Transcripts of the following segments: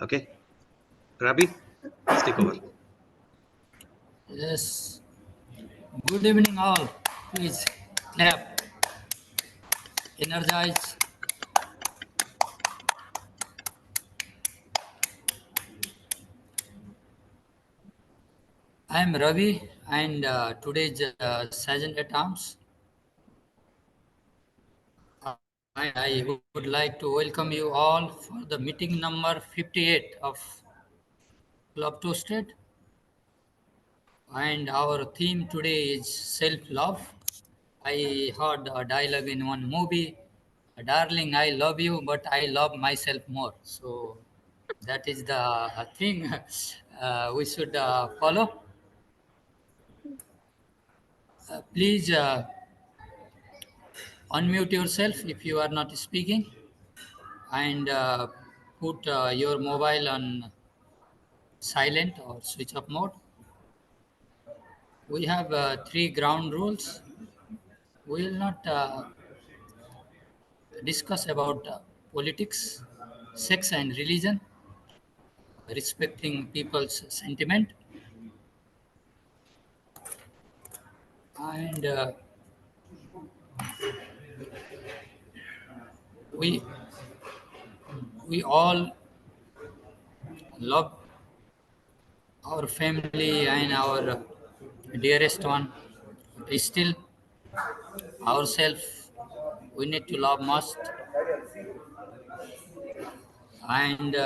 Okay, Rabi, let's take over. Yes. Good evening, all. Please clap, energize. I am Ravi, and today's Sergeant at Arms. I would like to welcome you all for the meeting number 58 of Club Toasted. And our theme today is self love. I heard a dialogue in one movie, Darling, I love you, but I love myself more. So that is the thing we should follow. Please unmute yourself if you are not speaking and put your mobile on silent or switch off mode. We have three ground rules. We will not discuss about politics, sex, and religion, respecting people's sentiment, and we we all love our family and our dearest one. Still, ourselves we need to love most, and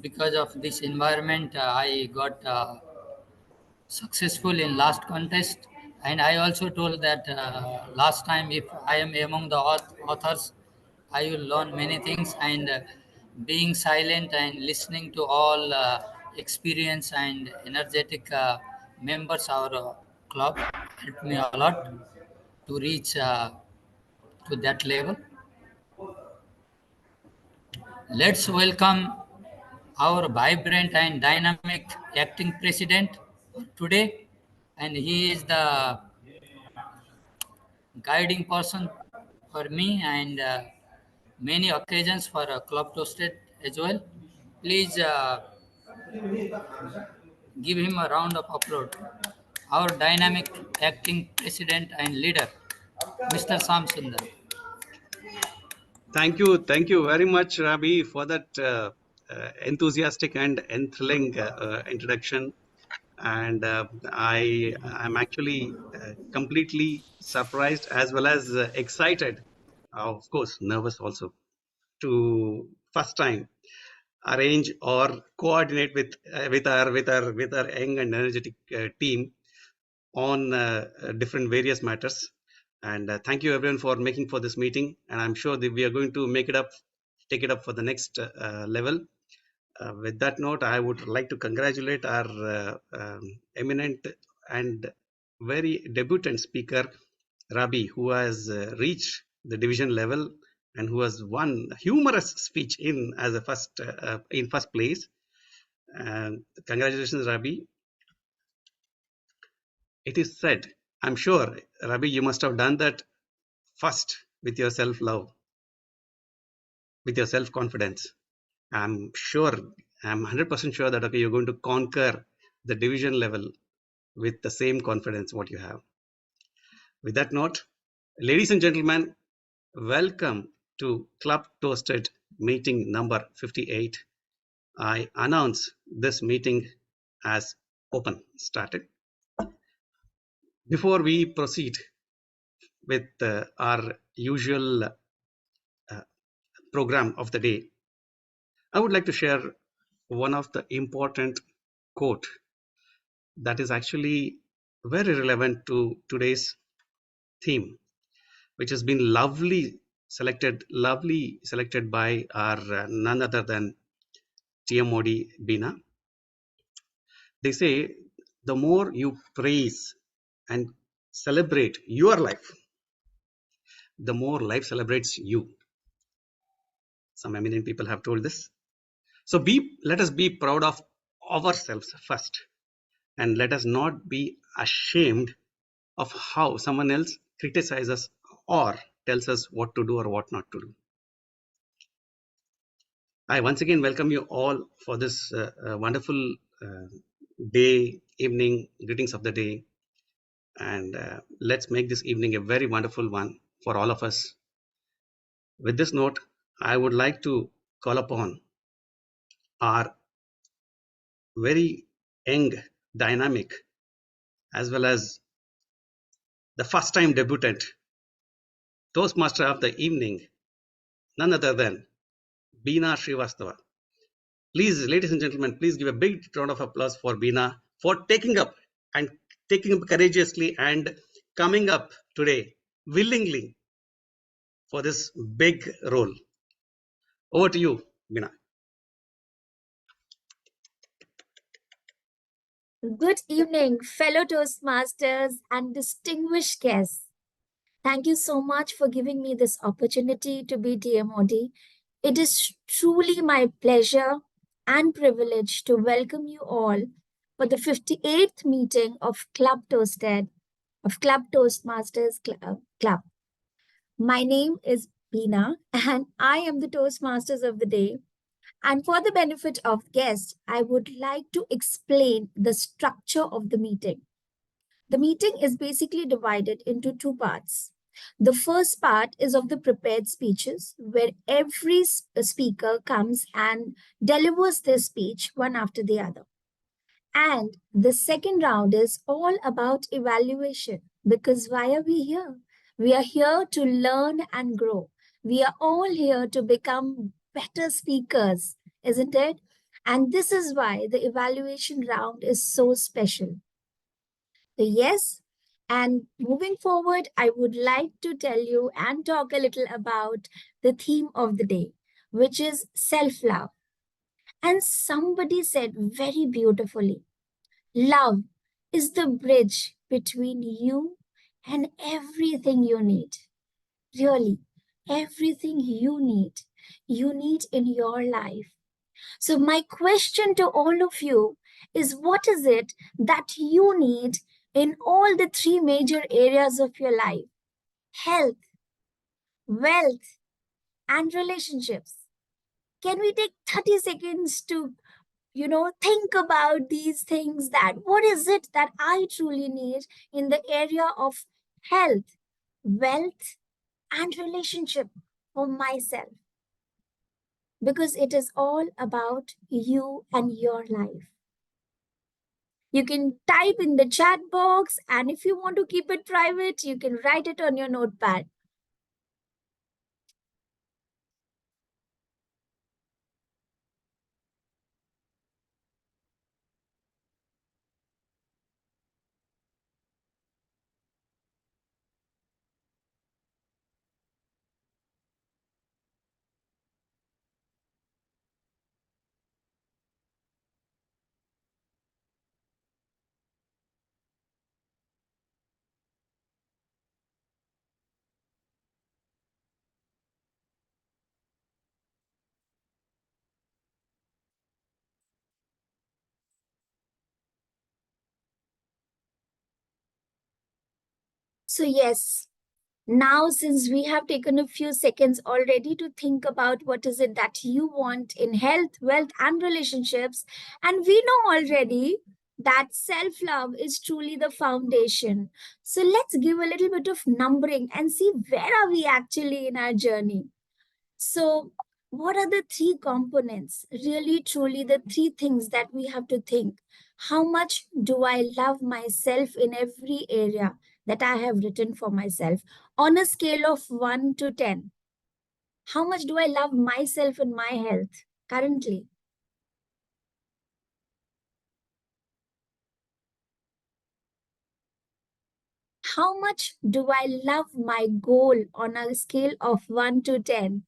because of this environment, I got successful in last contest, and I also told that last time if I am among the authors, I will learn many things, and being silent and listening to all experience and energetic members of our club helped me a lot to reach to that level. Let's welcome our vibrant and dynamic acting president today, and he is the guiding person for me and many occasions for Club Toasted as well. Please give him a round of applause. Our dynamic acting president and leader, Mr. Sam Sundar. Thank you very much, Rabi, for that enthusiastic and enthralling introduction. And I am actually completely surprised as well as excited, of course, nervous also, to first time arrange or coordinate with our young and energetic team on different various matters. And thank you everyone for making for this meeting. And I'm sure that we are going to take it up for the next level. With that note, I would like to congratulate our eminent and very debutant speaker, Rabi, who has reached the division level and who has won humorous speech in first place. And congratulations, Rabi. It is said, I'm sure, Rabi, you must have done that first with your self-love, with your self-confidence. I'm sure, I'm 100% sure that okay, you're going to conquer the division level with the same confidence what you have. With that note, ladies and gentlemen, welcome to Club Toasted meeting number 58. I announce this meeting as open, started. Before we proceed with our usual program of the day, I would like to share one of the important quote that is actually very relevant to today's theme, which has been lovely selected by our none other than TM Modi Beena. They say the more you praise and celebrate your life, the more life celebrates you. Some eminent people have told this. So let us be proud of ourselves first, and let us not be ashamed of how someone else criticizes or tells us what to do or what not to do. I once again welcome you all for this wonderful day, evening, greetings of the day. And let's make this evening a very wonderful one for all of us. With this note, I would like to call upon our very young, dynamic, as well as the first time debutant, Toastmaster of the evening, none other than Beena Srivastava. Please, ladies and gentlemen, please give a big round of applause for Beena for taking up courageously and coming up today willingly for this big role. Over to you, Beena. Good evening, fellow Toastmasters and distinguished guests. Thank you so much for giving me this opportunity to be DMOD. It is truly my pleasure and privilege to welcome you all for the 58th meeting of Club Toastmasters Club. My name is Beena and I am the Toastmasters of the day. And for the benefit of guests, I would like to explain the structure of the meeting. The meeting is basically divided into two parts. The first part is of the prepared speeches, where every speaker comes and delivers their speech one after the other. And the second round is all about evaluation, because why are we here? We are here to learn and grow. We are all here to become better speakers, isn't it? And this is why the evaluation round is so special. So yes, and moving forward, I would like to tell you and talk a little about the theme of the day, which is self-love. And somebody said very beautifully, love is the bridge between you and everything you need. Really, everything you need in your life. So, my question to all of you is what is it that you need in all the three major areas of your life? Health, wealth, and relationships. Can we take 30 seconds to think about these things, that what is it that I truly need in the area of health, wealth, and relationship for myself? Because it is all about you and your life. You can type in the chat box, and if you want to keep it private, you can write it on your notepad. So, yes, now since we have taken a few seconds already to think about what is it that you want in health, wealth, and relationships, and we know already that self-love is truly the foundation. So let's give a little bit of numbering and see where are we actually in our journey. So, what are the three components? Really, truly, the three things that we have to think. How much do I love myself in every area that I have written for myself on a scale of 1 to 10? How much do I love myself and my health currently? How much do I love my goal on a scale of 1 to 10?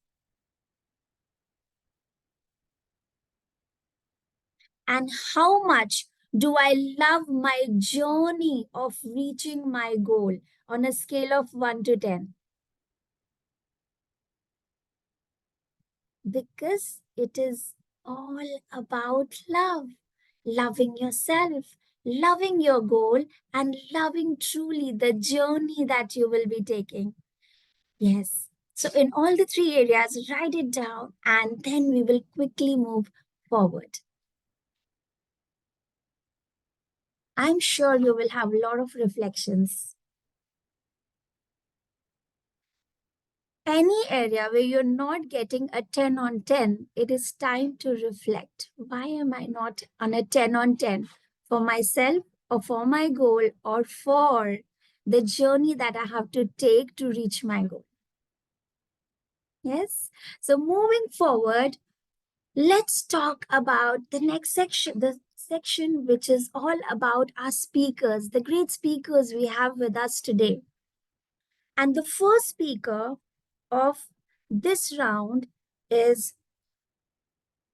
And how much do I love my journey of reaching my goal on a scale of 1 to 10? Because it is all about love, loving yourself, loving your goal, and loving truly the journey that you will be taking. Yes. So in all the three areas, write it down and then we will quickly move forward. I'm sure you will have a lot of reflections. Any area where you're not getting a 10 on 10, it is time to reflect. Why am I not on a 10 on 10 for myself or for my goal or for the journey that I have to take to reach my goal? Yes. So moving forward, let's talk about the next section, the section which is all about our speakers, the great speakers we have with us today. And the first speaker of this round is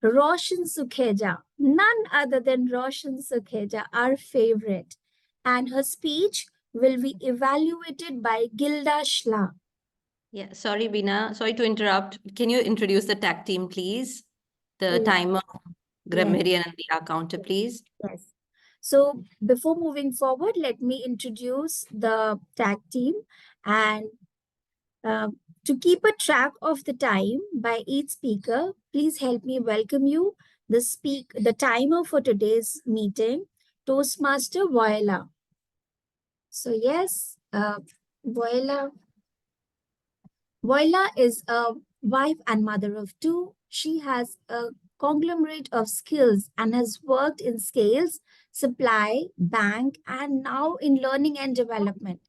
Roshan Sukheja, none other than Roshan Sukheja, our favorite. And her speech will be evaluated by Gilda Shla. Yeah, sorry, Beena. Sorry to interrupt. Can you introduce the tag team, please? The Yeah. timer, Yes. grammarian, and the counter, please. Yes. So before moving forward, let me introduce the tag team. And to keep a track of the time by each speaker, please help me welcome you, the timer for today's meeting, Toastmaster Voila. So yes, Voila is a wife and mother of two. She has a conglomerate of skills and has worked in sales, supply, bank, and now in learning and development.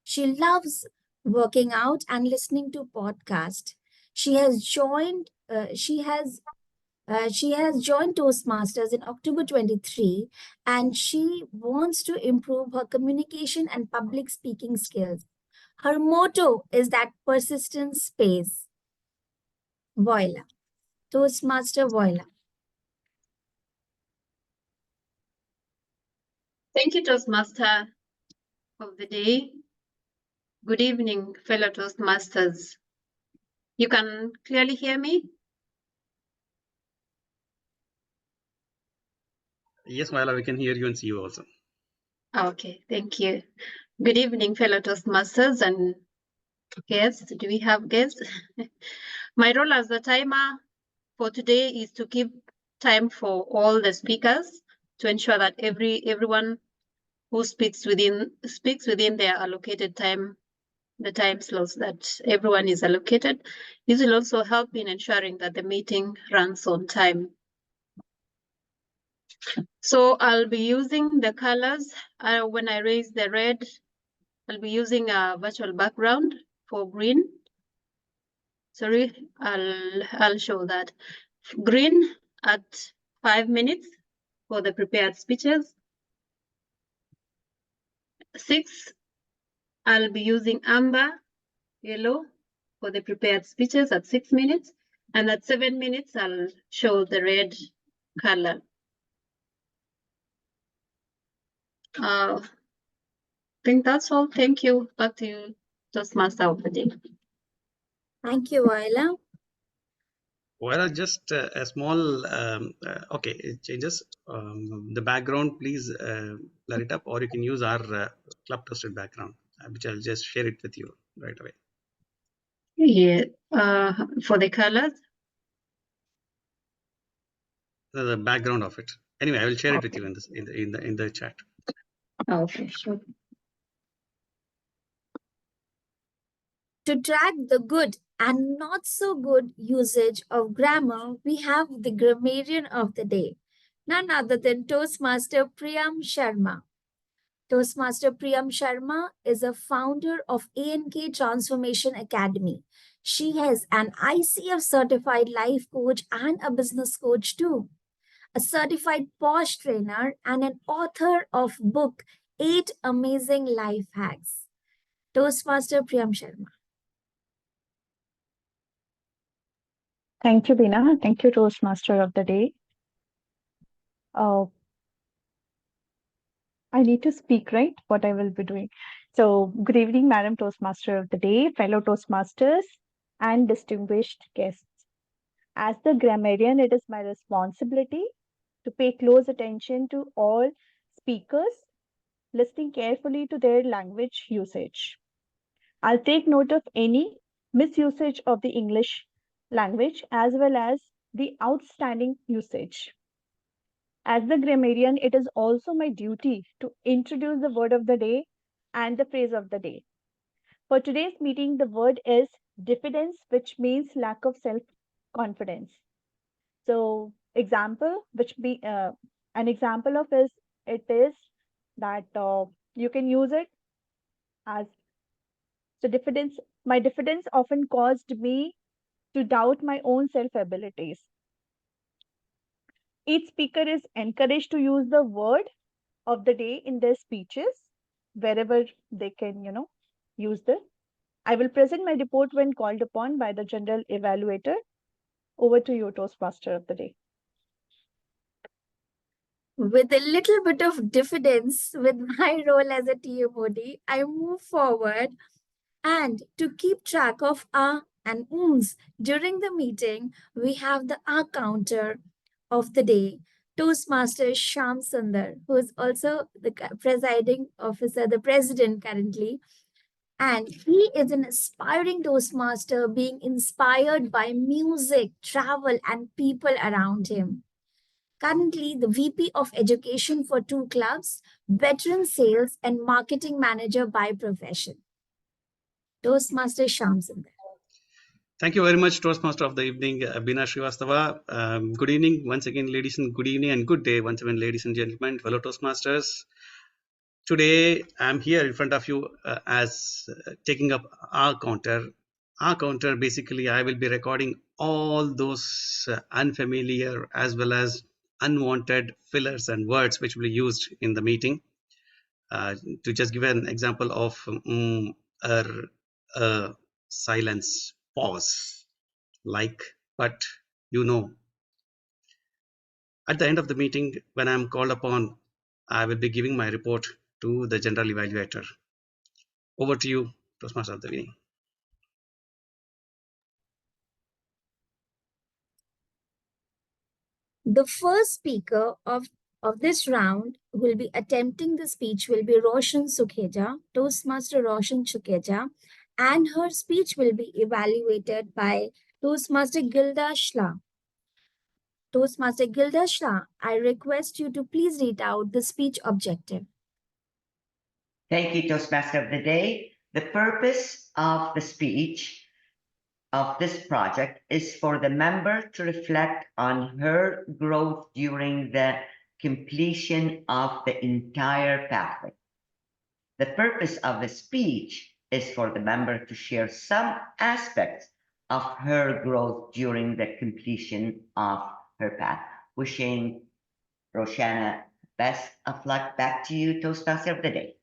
She loves working out and listening to podcasts. She has joined. She has joined Toastmasters in October 23, and she wants to improve her communication and public speaking skills. Her motto is that persistence pays. Voila. Toastmaster Voila. Thank you, Toastmaster of the day. Good evening, fellow Toastmasters. You can clearly hear me? Yes, Viola, we can hear you and see you also. Okay, thank you. Good evening, fellow Toastmasters and guests. Do we have guests? My role as the timer for today is to keep time for all the speakers to ensure that everyone who speaks within their allocated time, the time slots that everyone is allocated. This will also help in ensuring that the meeting runs on time. So I'll be using the colors. When I raise the red, I'll be using a virtual background for green. Sorry, I'll show that. Green at 5 minutes for the prepared speeches. 6, I'll be using amber, yellow for the prepared speeches at 6 minutes. And at 7 minutes, I'll show the red color. I think that's all. Thank you. Back to you, Toastmaster of the day. Thank you, Voila. Well, just a small, okay, it changes. The background, please blur it up, or you can use our club toasted background, which I'll just share it with you right away. Yeah, for the colors. The background of it. Anyway, I will share it with you in this in the chat. Okay, sure. To track the good and not so good usage of grammar, we have the grammarian of the day, none other than Toastmaster Priyam Sharma. Toastmaster Priyam Sharma is a founder of A&K Transformation Academy. She has an ICF certified life coach and a business coach too, a certified POSH trainer and an author of book 8 Amazing Life Hacks. Toastmaster Priyam Sharma. Thank you, Beena. Thank you, Toastmaster of the day. I need to speak, right? What I will be doing. So, good evening, Madam Toastmaster of the day, fellow Toastmasters, and distinguished guests. As the grammarian, it is my responsibility to pay close attention to all speakers, listening carefully to their language usage. I'll take note of any misusage of the English language as well as the outstanding usage. As the grammarian, it is also my duty to introduce the word of the day and the phrase of the day. For today's meeting, the word is diffidence, which means lack of self confidence. So, example, an example of it is that you can use it as so diffidence. My diffidence often caused me to doubt my own self abilities. Each speaker is encouraged to use the word of the day in their speeches wherever they can, use this. I will present my report when called upon by the general evaluator. Over to you, Toastmaster of the day. With a little bit of diffidence with my role as a TMOD, I move forward, and to keep track of and ums during the meeting, we have the counter of the day, Toastmaster Sham Sundar, who is also the presiding officer, the president currently. And he is an aspiring Toastmaster, being inspired by music, travel, and people around him. Currently, the VP of Education for 2 clubs, veteran sales and marketing manager by profession. Toastmaster Shamsundar. Thank you very much, Toastmaster of the evening, Beena Srivastava. Good evening once again, ladies, and good evening and good day once again, ladies and gentlemen, fellow Toastmasters. Today, I'm here in front of you as taking up our counter. Our counter, basically, I will be recording all those unfamiliar as well as unwanted fillers and words which will be used in the meeting. To just give an example of silence, pause, like, but, At the end of the meeting, when I'm called upon, I will be giving my report to the general evaluator. Over to you, Toastmaster of the evening. The first speaker of this round who will be attempting the speech will be Roshan Sukheja, Toastmaster Roshan Sukheja, and her speech will be evaluated by Toastmaster Gilda Shla. Toastmaster Gilda Shla, I request you to please read out the speech objective. Thank you, Toastmaster of the Day. The purpose of the speech of this project is for the member to reflect on her growth during the completion of the entire pathway. The purpose of the speech is for the member to share some aspects of her growth during the completion of her path. Wishing Roshana best of luck. Back to you, Toastmaster of the Day.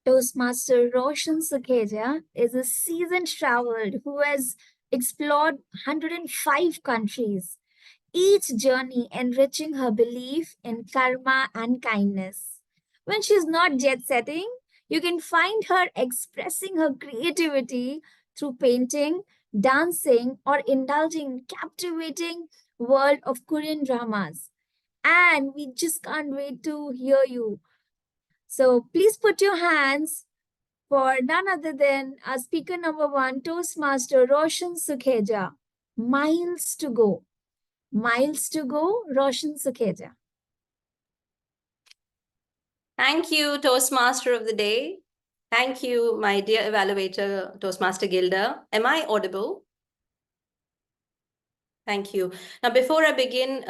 Toastmaster Roshan Sukheja is a seasoned traveler who has explored 105 countries, each journey enriching her belief in karma and kindness. When she's not jet setting, you can find her expressing her creativity through painting, dancing, or indulging in captivating world of Korean dramas. And we just can't wait to hear you. So please put your hands for none other than our speaker number 1, Toastmaster Roshan Sukheja. Miles to go. Miles to go, Roshan Sukheja. Thank you, Toastmaster of the Day. Thank you, my dear evaluator, Toastmaster Gilda. Am I audible? Thank you. Now, before I begin,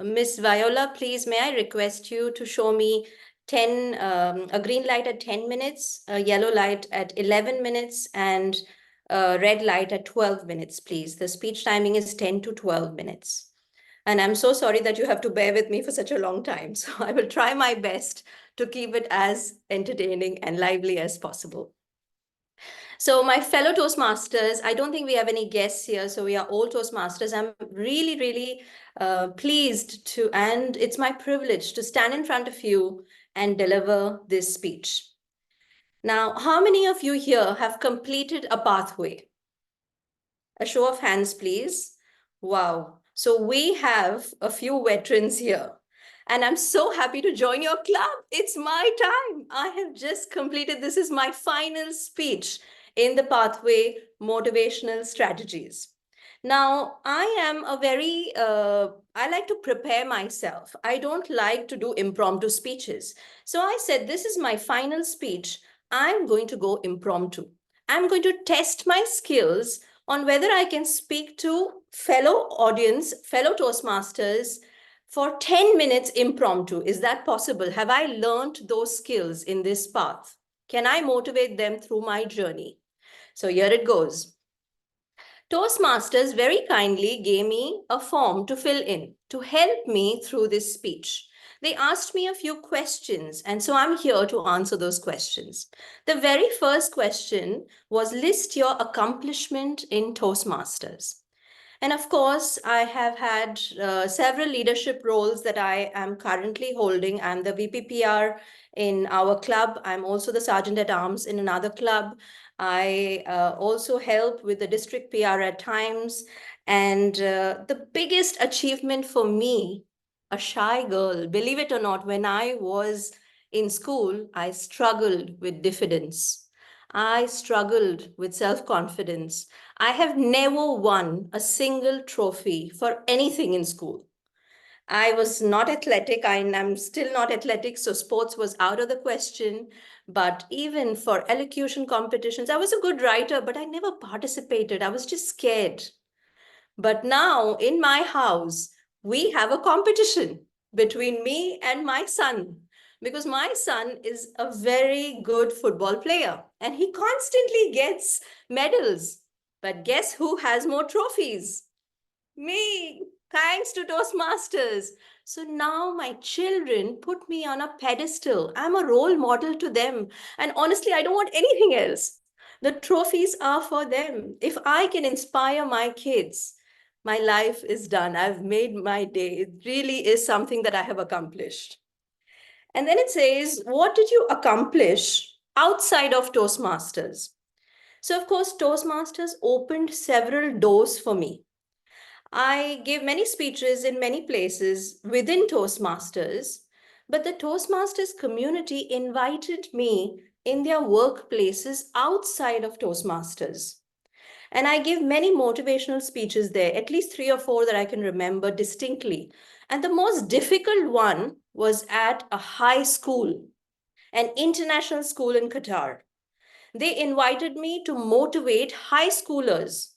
Miss Viola, please, may I request you to show me a green light at 10 minutes, a yellow light at 11 minutes, and a red light at 12 minutes, please. The speech timing is 10 to 12 minutes. And I'm so sorry that you have to bear with me for such a long time. So I will try my best to keep it as entertaining and lively as possible. So my fellow Toastmasters, I don't think we have any guests here, so we are all Toastmasters. I'm really, really pleased to, and it's my privilege to stand in front of you and deliver this speech. Now, how many of you here have completed a pathway? A show of hands, please. Wow. So we have a few veterans here. And I'm so happy to join your club. It's my time. I have just completed, this is my final speech in the pathway motivational strategies. Now, I am a very, I like to prepare myself. I don't like to do impromptu speeches. So I said, this is my final speech. I'm going to go impromptu. I'm going to test my skills on whether I can speak to fellow audience, fellow Toastmasters for 10 minutes impromptu. Is that possible? Have I learned those skills in this path? Can I motivate them through my journey? So here it goes. Toastmasters very kindly gave me a form to fill in to help me through this speech. They asked me a few questions, and so I'm here to answer those questions. The very first question was, list your accomplishment in Toastmasters. And of course, I have had several leadership roles that I am currently holding. I'm the VPPR in our club. I'm also the Sergeant at Arms in another club. I also help with the district PR at times. And the biggest achievement for me, a shy girl, believe it or not, when I was in school, I struggled with diffidence. I struggled with self-confidence. I have never won a single trophy for anything in school. I was not athletic. I'm still not athletic, so sports was out of the question. But even for elocution competitions, I was a good writer, but I never participated. I was just scared. But now in my house, we have a competition between me and my son, because my son is a very good football player and he constantly gets medals. But guess who has more trophies? Me, thanks to Toastmasters. So now my children put me on a pedestal. I'm a role model to them. And honestly, I don't want anything else. The trophies are for them. If I can inspire my kids, my life is done. I've made my day. It really is something that I have accomplished. And then it says, what did you accomplish outside of Toastmasters? So, of course, Toastmasters opened several doors for me. I gave many speeches in many places within Toastmasters, but the Toastmasters community invited me in their workplaces outside of Toastmasters. And I gave many motivational speeches there, at least 3 or 4 that I can remember distinctly. And the most difficult one was at a high school, an international school in Qatar. They invited me to motivate high schoolers,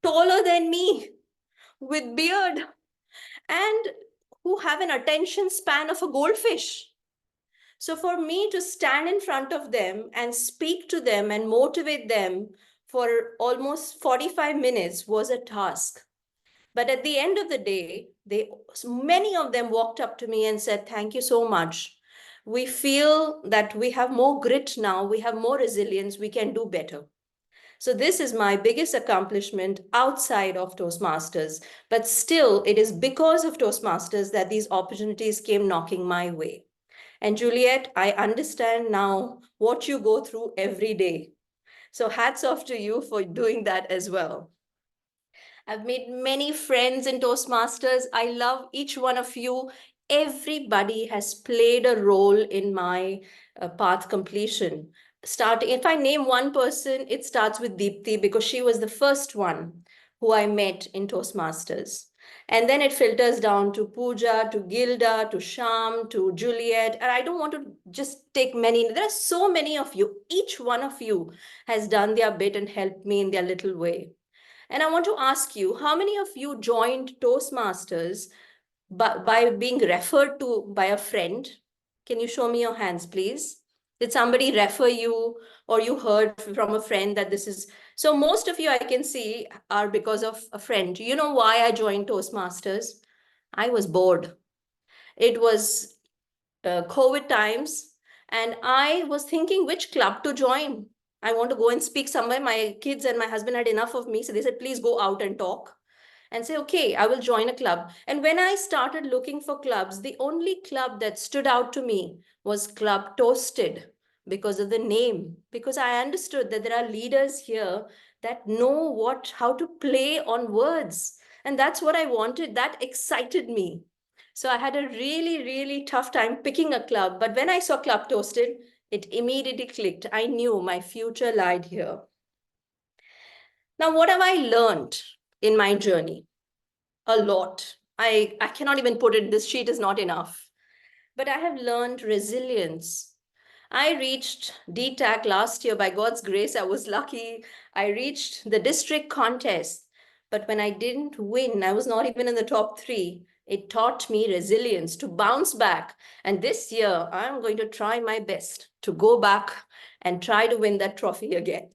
taller than me, with beard, and who have an attention span of a goldfish. So for me to stand in front of them and speak to them and motivate them for almost 45 minutes was a task. But at the end of the day, many of them walked up to me and said, thank you so much. We feel that we have more grit now, we have more resilience, we can do better. So this is my biggest accomplishment outside of Toastmasters. But still, it is because of Toastmasters that these opportunities came knocking my way. And Juliet, I understand now what you go through every day. So hats off to you for doing that as well. I've made many friends in Toastmasters. I love each one of you. Everybody has played a role in my path completion. Starting, if I name one person, it starts with Deepthi because she was the first one who I met in Toastmasters. And then it filters down to Pooja, to Gilda, to Sham, to Juliet. And I don't want to just take many. There are so many of you. Each one of you has done their bit and helped me in their little way. And I want to ask you, how many of you joined Toastmasters by being referred to by a friend? Can you show me your hands, please? Did somebody refer you, or you heard from a friend that this is? So most of you I can see are because of a friend. You know why I joined Toastmasters? I was bored. It was COVID times, and I was thinking which club to join. I want to go and speak somewhere. My kids and my husband had enough of me. So they said, please go out and talk. And say, okay, I will join a club. And when I started looking for clubs, the only club that stood out to me was Club Toasted because of the name. Because I understood that there are leaders here that know how to play on words. And that's what I wanted. That excited me. So I had a really, really tough time picking a club. But when I saw Club Toasted, it immediately clicked. I knew my future lied here. Now, what have I learned in my journey? A lot. I cannot even put it, this sheet is not enough. But I have learned resilience. I reached DTAC last year by God's grace. I was lucky. I reached the district contest. But when I didn't win, I was not even in the top 3. It taught me resilience to bounce back. And this year, I'm going to try my best to go back and try to win that trophy again.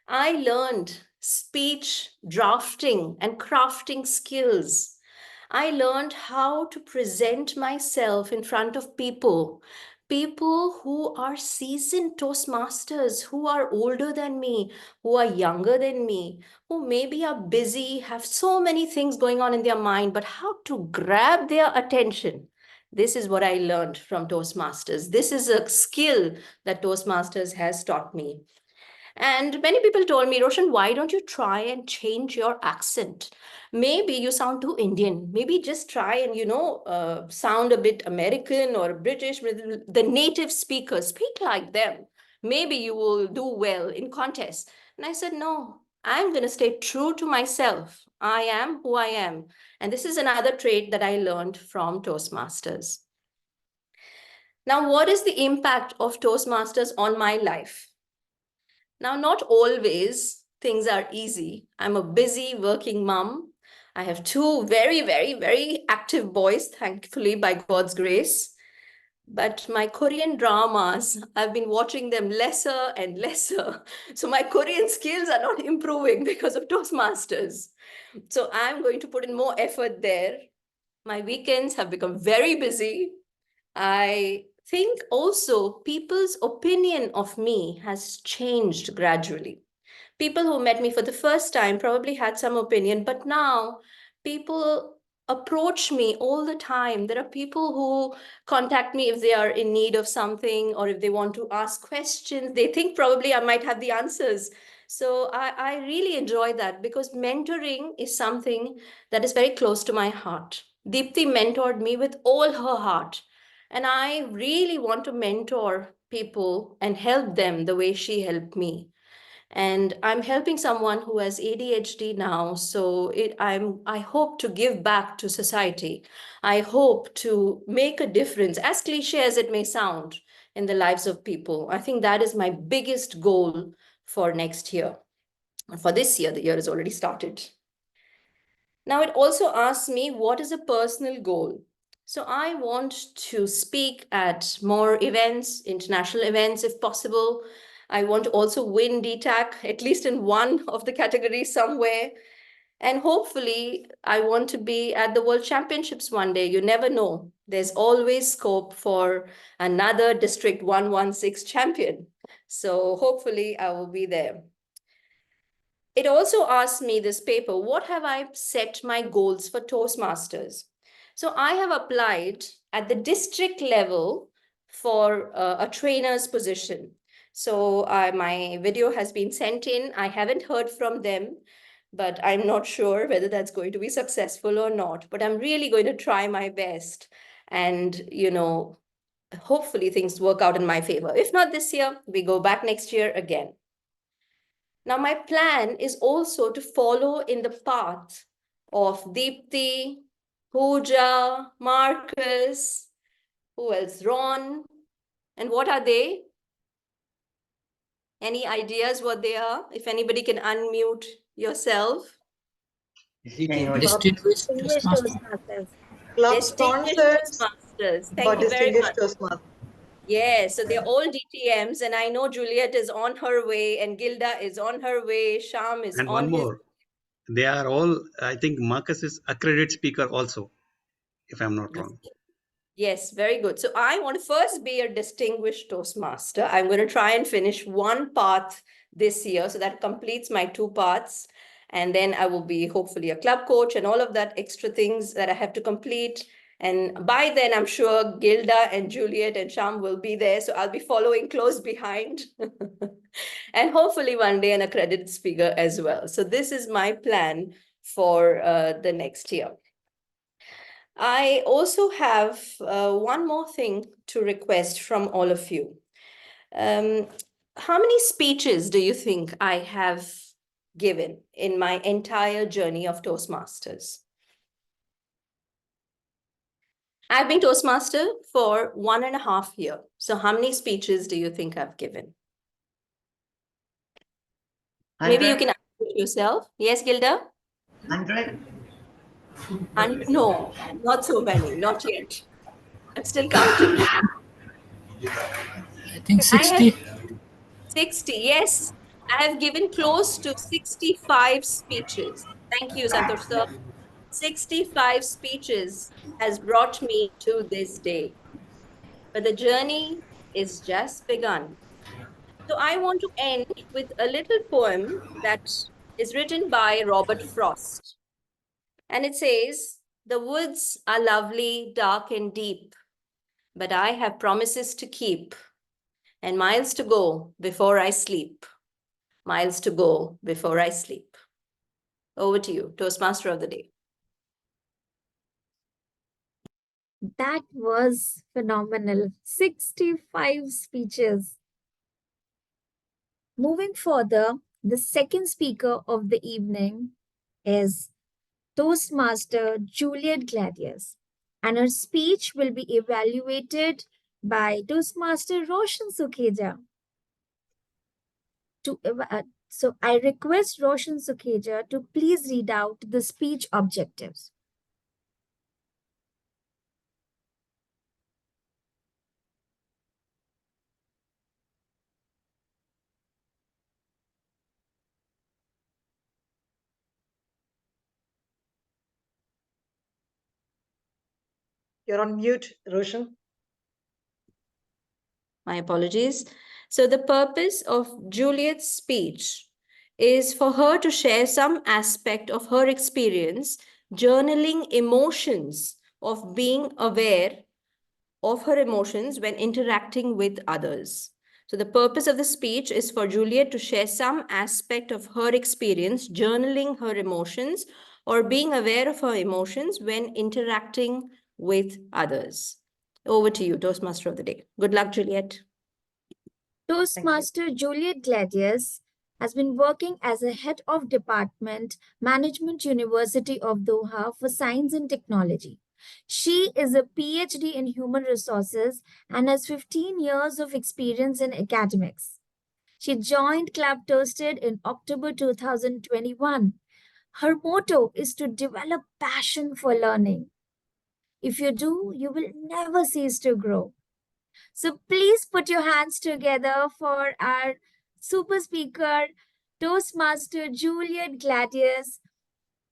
I learned speech, drafting, and crafting skills. I learned how to present myself in front of people who are seasoned Toastmasters, who are older than me, who are younger than me, who maybe are busy, have so many things going on in their mind, but how to grab their attention. This is what I learned from Toastmasters. This is a skill that Toastmasters has taught me. And many people told me, Roshan, why don't you try and change your accent? Maybe you sound too Indian. Maybe just try and, sound a bit American or British with the native speakers. Speak like them. Maybe you will do well in contests. And I said, no, I'm going to stay true to myself. I am who I am. And this is another trait that I learned from Toastmasters. Now, what is the impact of Toastmasters on my life? Now, not always things are easy. I'm a busy working mom. I have 2 very, very, very active boys, thankfully, by God's grace. But my Korean dramas, I've been watching them lesser and lesser. So my Korean skills are not improving because of Toastmasters. So I'm going to put in more effort there. My weekends have become very busy. I think also people's opinion of me has changed gradually. People who met me for the first time probably had some opinion, but now people approach me all the time. There are people who contact me if they are in need of something or if they want to ask questions. They think probably I might have the answers. So I really enjoy that because mentoring is something that is very close to my heart. Deepti mentored me with all her heart. And I really want to mentor people and help them the way she helped me. And I'm helping someone who has ADHD now, so I hope to give back to society. I hope to make a difference, as cliche as it may sound, in the lives of people. I think that is my biggest goal for next year. For this year, the year has already started. Now, it also asks me, what is a personal goal? So I want to speak at more events, international events, if possible. I want to also win DTAC, at least in one of the categories somewhere. And hopefully, I want to be at the World Championships one day. You never know. There's always scope for another District 116 champion. So hopefully, I will be there. It also asks me, this paper, what have I set my goals for Toastmasters? So I have applied at the district level for a trainer's position. So my video has been sent in. I haven't heard from them, but I'm not sure whether that's going to be successful or not. But I'm really going to try my best. And, hopefully things work out in my favor. If not this year, we go back next year again. Now, my plan is also to follow in the path of Deepti, Pooja, Marcus, who else? Ron. And what are they? Any ideas what they are? If anybody can unmute yourself. Distinguished Toastmaster. Club Distinguished sponsors Toastmasters. for Thank you very distinguished much. Toastmasters. Yeah, so they're all DTMs, and I know Juliet is on her way, and Gilda is on her way, Sham is And on one his. more, they are all, I think Marcus is accredited speaker also, if I'm not wrong. Yes, very good. So I want to first be a distinguished Toastmaster. I'm going to try and finish one path this year. So that completes my 2 paths. And then I will be hopefully a club coach and all of that extra things that I have to complete. And by then, I'm sure Gilda and Juliet and Sham will be there. So I'll be following close behind. And hopefully one day an accredited speaker as well. So this is my plan for the next year. I also have one more thing to request from all of you. How many speeches do you think I have given in my entire journey of Toastmasters. I've been Toastmaster for 1.5 years. So how many speeches do you think I've given? Maybe you can answer it yourself. Yes, Gilda? 100? And no, not so many, not yet. I'm still counting. I think I have 60. 60, yes. I have given close to 65 speeches. Thank you, Santosh sir. 65 speeches has brought me to this day. But the journey is just begun. So I want to end with a little poem that is written by Robert Frost. And it says, "The woods are lovely, dark and deep, but I have promises to keep and miles to go before I sleep. Miles to go before I sleep." Over to you, Toastmaster of the Day. That was phenomenal. 65 speeches. Moving further, the second speaker of the evening is Toastmaster Juliet Gladius, and her speech will be evaluated by Toastmaster Roshan Sukheja. So I request Roshan Sukheja to please read out the speech objectives. You're on mute, Roshan. My apologies. So the purpose of Juliet's speech is for her to share some aspect of her experience, journaling emotions, of being aware of her emotions when interacting with others. So the purpose of the speech is for Juliet to share some aspect of her experience, journaling her emotions, or being aware of her emotions when interacting with others. Over to you, Toastmaster of the Day. Good luck, Juliet. Toastmaster Juliet Gladius has been working as a head of department Management University of Doha for Science and Technology. She is a PhD in human resources and has 15 years of experience in academics. She joined Club Toasted in October 2021. Her motto is to develop passion for learning. If you do, you will never cease to grow. So please put your hands together for our super speaker, Toastmaster Juliet Gladius.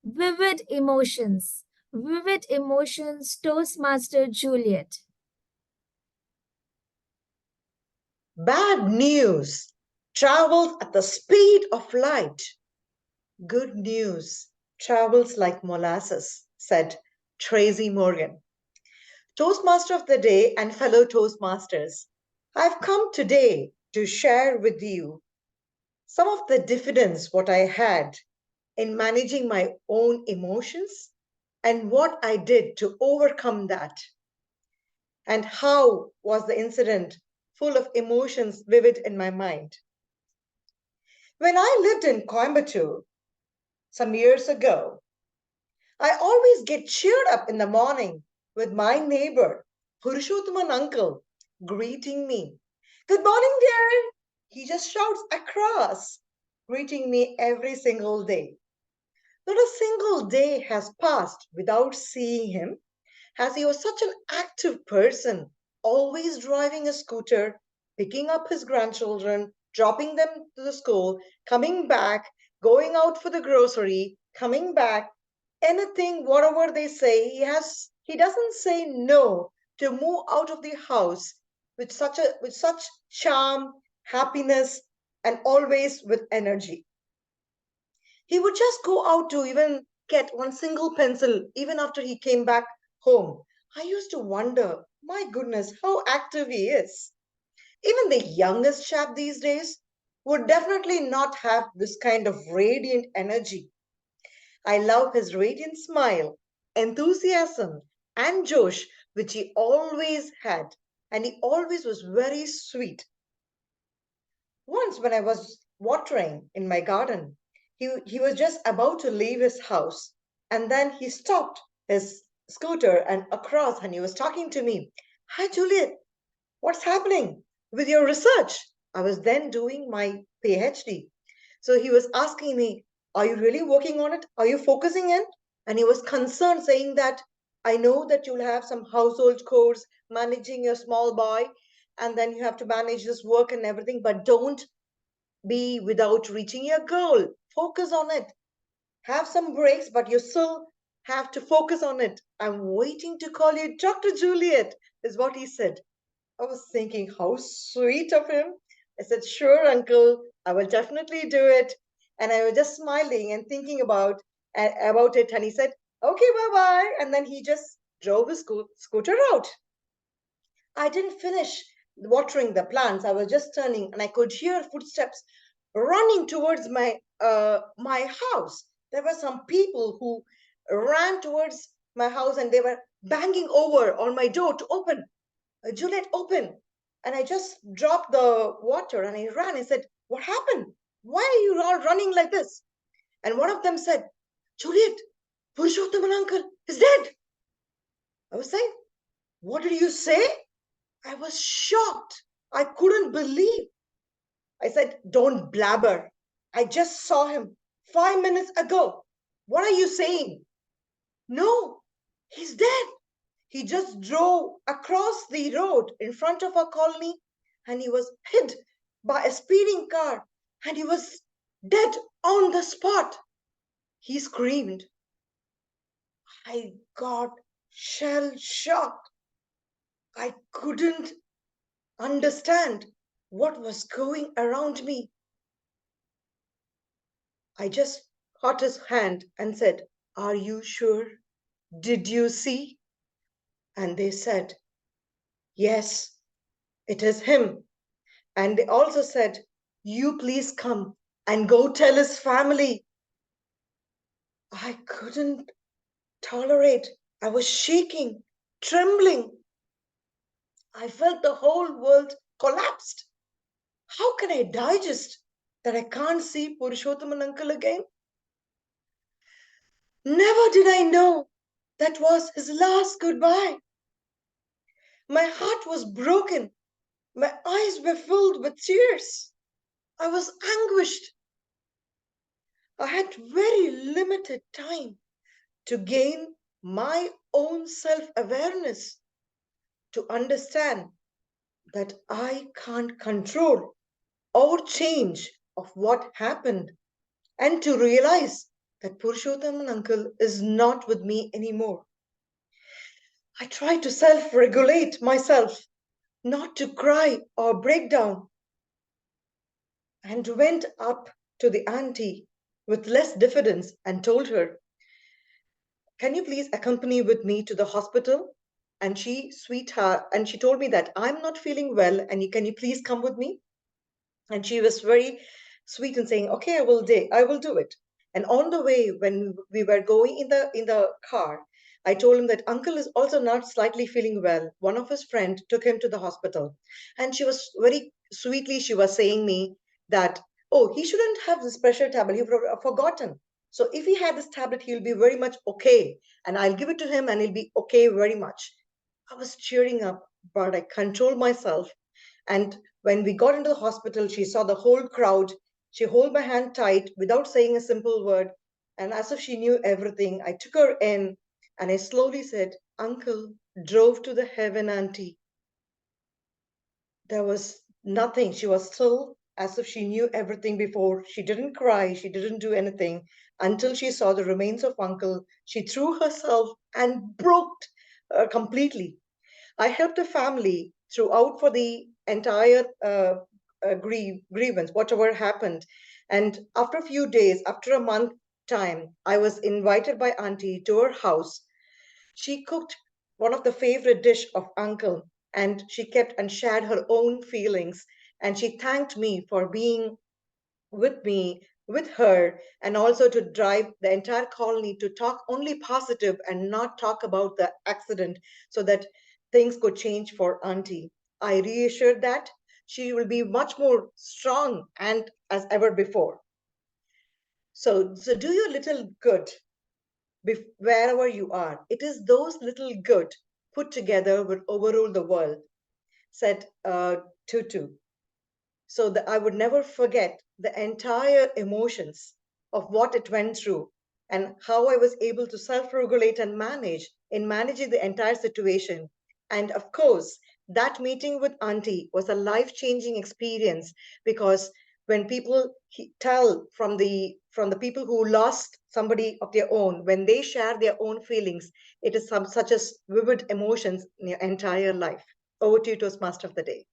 Vivid emotions. Vivid emotions, Toastmaster Juliet. Bad news travels at the speed of light. Good news travels like molasses, said Tracy Morgan. Toastmaster of the Day and fellow Toastmasters, I've come today to share with you some of the diffidence what I had in managing my own emotions and what I did to overcome that. And how was the incident full of emotions vivid in my mind. When I lived in Coimbatore some years ago, I always get cheered up in the morning with my neighbor, Purushothaman uncle, greeting me. Good morning, dear. He just shouts across, greeting me every single day. Not a single day has passed without seeing him, as he was such an active person, always driving a scooter, picking up his grandchildren, dropping them to the school, coming back, going out for the grocery, coming back, anything, whatever they say, he doesn't say no to move out of the house with such charm, happiness, and always with energy. He would just go out to even get one single pencil even after he came back home. I used to wonder, my goodness, how active he is. Even the youngest chap these days would definitely not have this kind of radiant energy. I love his radiant smile, enthusiasm, and josh, which he always had, and he always was very sweet. Once, when I was watering in my garden, He was just about to leave his house, and then he stopped his scooter and across, and he was talking to me. Hi, Juliet. What's happening with your research? I was then doing my PhD. So he was asking me, are you really working on it? Are you focusing in? And he was concerned, saying that I know that you'll have some household chores, managing your small boy, and then you have to manage this work and everything, but don't be without reaching your goal. Focus on it. Have some breaks, but you still have to focus on it. I'm waiting to call you Dr. Juliet, is what he said. I was thinking, how sweet of him. I said, sure, uncle, I will definitely do it. And I was just smiling and thinking about it. And he said, okay, bye-bye. And then he just drove his scooter out. I didn't finish watering the plants. I was just turning and I could hear footsteps running towards my house. There were some people who ran towards my house and they were banging over on my door to open. Juliet, open. And I just dropped the water and I ran. I said, what happened? Why are you all running like this? And one of them said, Juliet, Purushothaman uncle is dead. I was saying, what did you say? I was shocked. I couldn't believe. I said, don't blabber. I just saw him 5 minutes ago. What are you saying? No, he's dead. He just drove across the road in front of our colony and he was hit by a speeding car and he was dead on the spot. He screamed. I got shell shocked. I couldn't understand what was going around me. I just caught his hand and said, are you sure? Did you see? And they said, yes, it is him. And they also said, you please come and go tell his family. I couldn't tolerate. I was shaking, trembling. I felt the whole world collapsed. How can I digest that I can't see Purushothaman uncle again? Never did I know that was his last goodbye. My heart was broken. My eyes were filled with tears. I was anguished. I had very limited time to gain my own self-awareness, to understand that I can't control or change of what happened, and to realize that Purushothaman uncle is not with me anymore. I tried to self-regulate myself, not to cry or break down, and went up to the auntie with less diffidence and told her, can you please accompany with me to the hospital? And she, sweetheart, and she told me that I'm not feeling well, and can you please come with me? And she was very sweet and saying, okay, I will do it. And on the way, when we were going in the car, I told him that uncle is also not slightly feeling well. One of his friends took him to the hospital. And she was very sweetly, she was saying me that, oh, he shouldn't have this pressure tablet. He would have forgotten. So if he had this tablet, he'll be very much okay. And I'll give it to him and he'll be okay very much. I was cheering up, but I controlled myself. And when we got into the hospital, she saw the whole crowd. She held my hand tight without saying a simple word. And as if she knew everything, I took her in and I slowly said, Uncle drove to the heaven, auntie. There was nothing. She was still as if she knew everything before. She didn't cry. She didn't do anything until she saw the remains of uncle. She threw herself and broke completely. I helped the family throughout for the entire grievance, whatever happened. And after a few days, after a month time, I was invited by auntie to her house. She cooked one of the favorite dish of uncle, and she kept and shared her own feelings. And she thanked me for being with her, and also to drive the entire colony to talk only positive and not talk about the accident, so that things could change for auntie. I reassured that she will be much more strong and as ever before. So do your little good wherever you are. It is those little good put together will overrule the world, said Tutu. So that I would never forget the entire emotions of what it went through and how I was able to self-regulate and manage in managing the entire situation. And of course, that meeting with Auntie was a life-changing experience, because when people tell from the people who lost somebody of their own, when they share their own feelings, it is such as vivid emotions in your entire life. Over to you, Toastmaster of the Day.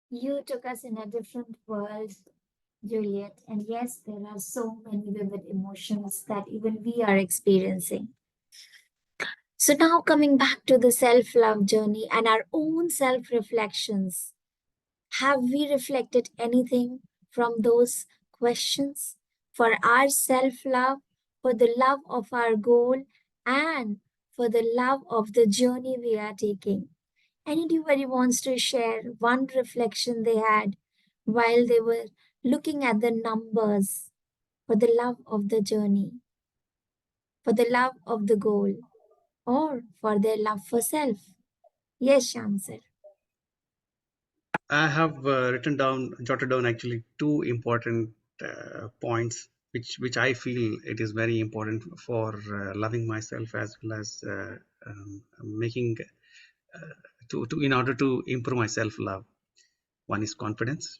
You took us in a different world, Juliet. And yes, there are so many vivid emotions that even we are experiencing. So now coming back to the self-love journey and our own self-reflections. Have we reflected anything from those questions for our self-love, for the love of our goal, and for the love of the journey we are taking? Anybody wants to share one reflection they had while they were looking at the numbers for the love of the journey, for the love of the goal, or for their love for self? Yes, Shyam sir. I have jotted down actually two important points, which I feel it is very important for loving myself as well as making in order to improve my self love. One is confidence,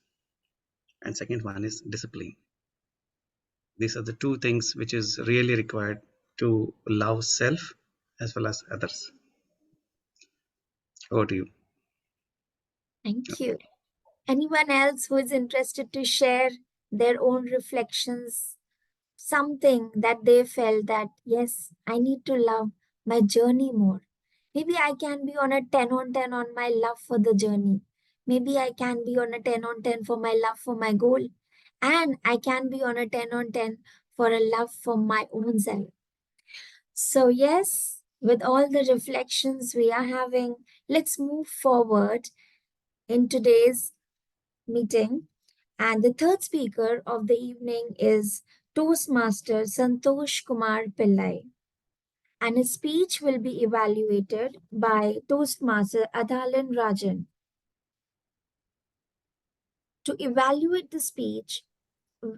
and second one is discipline. These are the two things which is really required to love self as well as others. Over to you. Thank you. Anyone else who is interested to share their own reflections, something that they felt that, yes, I need to love my journey more. Maybe I can be on a 10 on 10 on my love for the journey. Maybe I can be on a 10 on 10 for my love for my goal. And I can be on a 10 on 10 for a love for my own self. So, yes, with all the reflections we are having, let's move forward in today's meeting. And the third speaker of the evening is Toastmaster Santosh Kumar Pillai. And his speech will be evaluated by Toastmaster Adalin Rajan. To evaluate the speech,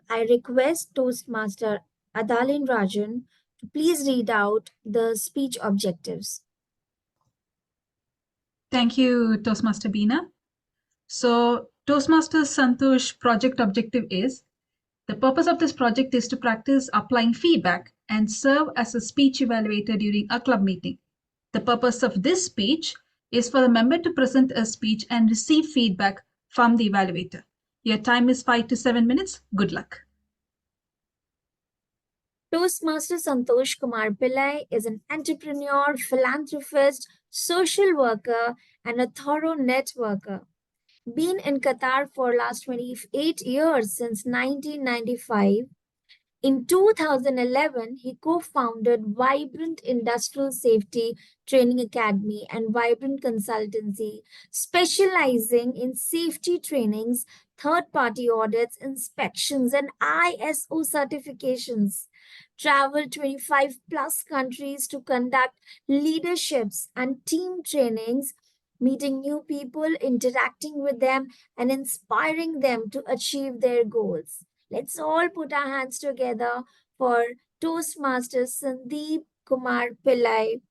I request Toastmaster Adalin Rajan to please read out the speech objectives. Thank you, Toastmaster Beena. So, Toastmasters Santosh project objective is, the purpose of this project is to practice applying feedback and serve as a speech evaluator during a club meeting. The purpose of this speech is for the member to present a speech and receive feedback from the evaluator. Your time is 5 to 7 minutes. Good luck. Toastmaster Santosh Kumar Pillai is an entrepreneur, philanthropist, social worker, and a thorough networker. Been in Qatar for last 28 years since 1995. In 2011, he co-founded Vibrant Industrial Safety Training Academy and Vibrant Consultancy, specializing in safety trainings, third-party audits, inspections, and ISO certifications. Traveled 25 plus countries to conduct leaderships and team trainings, meeting new people, interacting with them, and inspiring them to achieve their goals. Let's all put our hands together for Toastmaster Sandeep Kumar Pillai.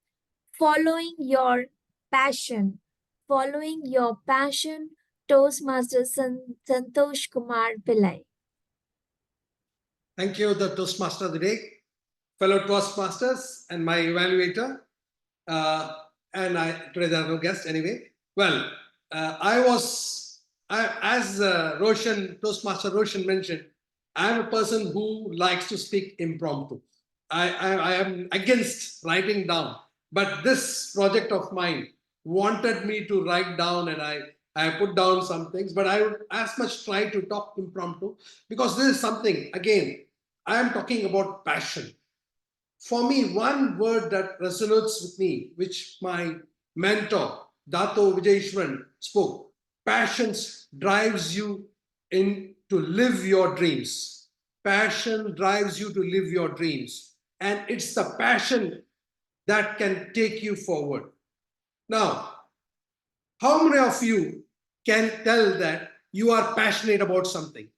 Following your passion. Following your passion, Toastmaster Santosh Kumar Pillai. Thank you, the Toastmaster of the Day, fellow Toastmasters, and my evaluator. Today there are no guests anyway. Well, as Toastmaster Roshan mentioned, I'm a person who likes to speak impromptu. I am against writing down, but this project of mine wanted me to write down, and I put down some things, but I would as much try to talk impromptu, because this is something, again, I am talking about passion. For me, one word that resonates with me, which my mentor, Dato Vijayeshwaran, spoke, passion drives you to live your dreams. Passion drives you to live your dreams. And it's the passion that can take you forward. Now, how many of you can tell that you are passionate about something?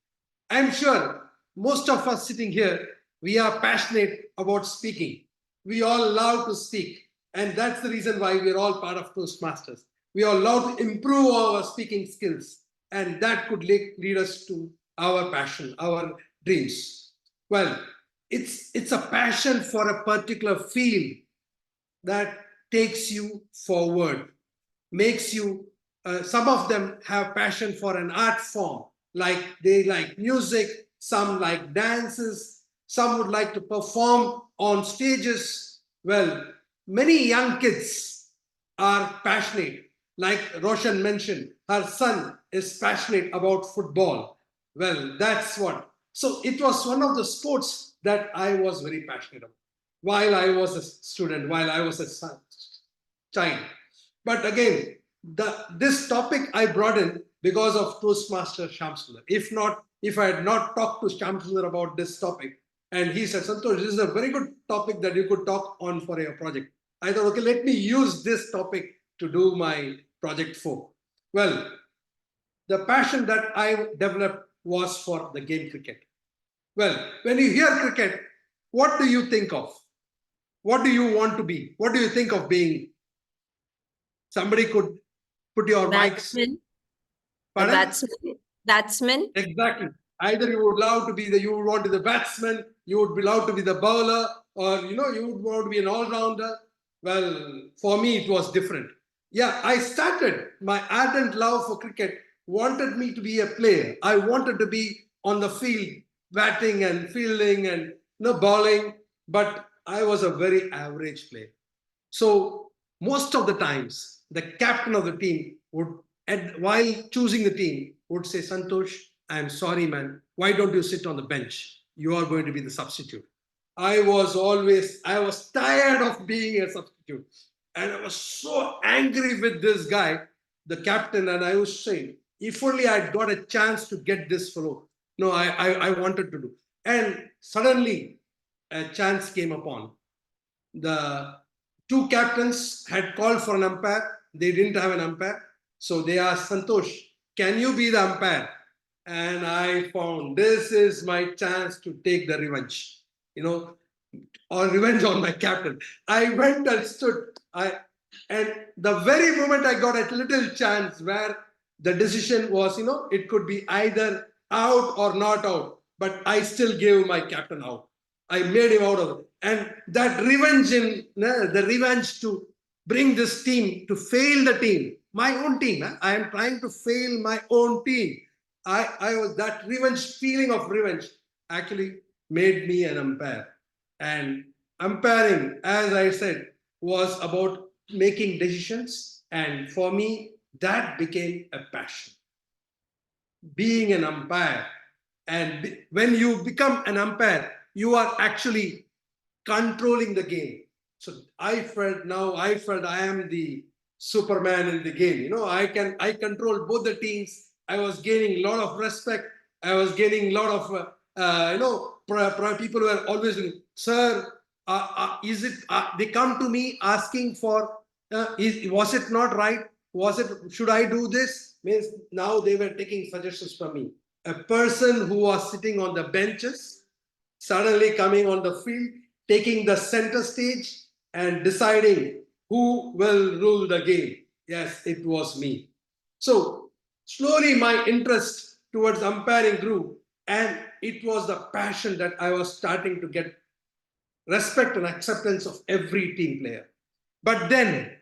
I'm sure most of us sitting here, we are passionate about speaking. We all love to speak. And that's the reason why we're all part of Toastmasters. We all love to improve our speaking skills. And that could lead us to our passion, our dreams. Well, it's a passion for a particular field that takes you forward, makes you, some of them have passion for an art form, like they like music, some like dances, some would like to perform on stages. Well, many young kids are passionate. Like Roshan mentioned, her son is passionate about football. Well, that's what. So it was one of the sports that I was very passionate about while I was a student, while I was a child. But again, this topic I brought in because of Toastmaster Shamsundar. If I had not talked to Shamsundar about this topic, and he said, Santosh, this is a very good topic that you could talk on for your project. I thought, okay, let me use this topic to do my project for. Well, the passion that I developed was for the game cricket. Well, when you hear cricket, what do you think of? What do you want to be? What do you think of being? Somebody could put your Batsman. mics. The batsman. Batsman. Exactly. Either you would love to be you would want to be the batsman, you would be love to be the bowler, or you would want to be an all-rounder. Well, for me, it was different. Yeah, I started my ardent love for cricket, wanted me to be a player. I wanted to be on the field, batting and fielding and bowling, but I was a very average player. So most of the times, the captain of the team would, while choosing the team, would say, Santosh, I'm sorry, man. Why don't you sit on the bench? You are going to be the substitute. I was tired of being a substitute. And I was so angry with this guy, the captain, and I was saying, if only I'd got a chance to get this fellow. No, I wanted to do. And suddenly, a chance came upon. The two captains had called for an umpire. They didn't have an umpire. So they asked Santosh, can you be the umpire? And I found this is my chance to take the revenge, or revenge on my captain. I went and stood. And the very moment I got a little chance where the decision was, it could be either out or not out, but I still gave my captain out. I made him out of it. And that revenge the revenge to bring this team, to fail the team, my own team. I am trying to fail my own team. I was that feeling of revenge actually made me an umpire. And umpiring, as I said, was about making decisions. And for me, that became a passion. Being an umpire. And when you become an umpire, you are actually controlling the game. So I felt I am the Superman in the game. I control both the teams. I was gaining a lot of respect. I was gaining a lot of, people were always, sir, they come to me asking for, was it not right? Should I do this? Means now they were taking suggestions from me. A person who was sitting on the benches, suddenly coming on the field, taking the center stage and deciding who will rule the game. Yes, it was me. So slowly my interest towards umpiring grew, and it was the passion that I was starting to get respect and acceptance of every team player. But then,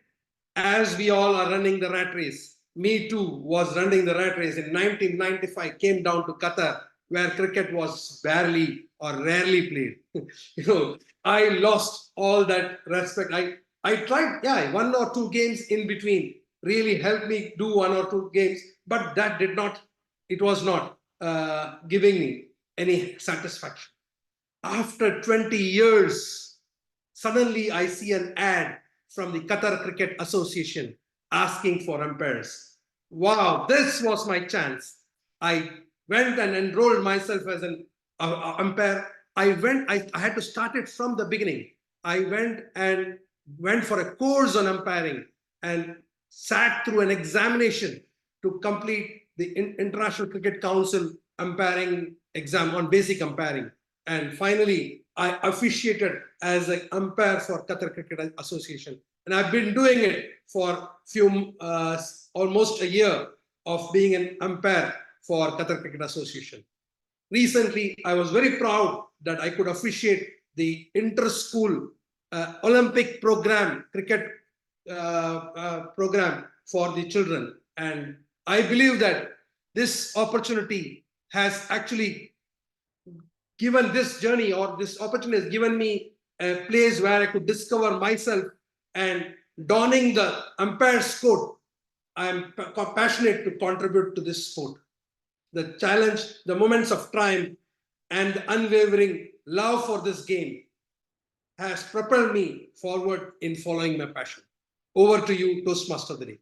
as we all are running the rat race, me too was running the rat race. In 1995, came down to Qatar, where cricket was barely or rarely played. I lost all that respect. I tried, one or two games in between really helped me do one or two games, but it was not giving me any satisfaction. After 20 years, suddenly I see an ad from the Qatar Cricket Association asking for umpires. Wow, this was my chance. I went and enrolled myself as an umpire. I had to start it from the beginning. I went for a course on umpiring and sat through an examination to complete the International Cricket Council umpiring exam on basic umpiring. And finally, I officiated as an umpire for Qatar Cricket Association. And I've been doing it for almost a year of being an umpire for Qatar Cricket Association. Recently, I was very proud that I could officiate the inter-school Olympic program, cricket program for the children. And I believe that this opportunity has actually given this journey, or this opportunity has given me a place where I could discover myself, and donning the umpire's coat, I'm passionate to contribute to this sport. The challenge, the moments of triumph, and the unwavering love for this game has propelled me forward in following my passion. Over to you, Toastmaster of the day.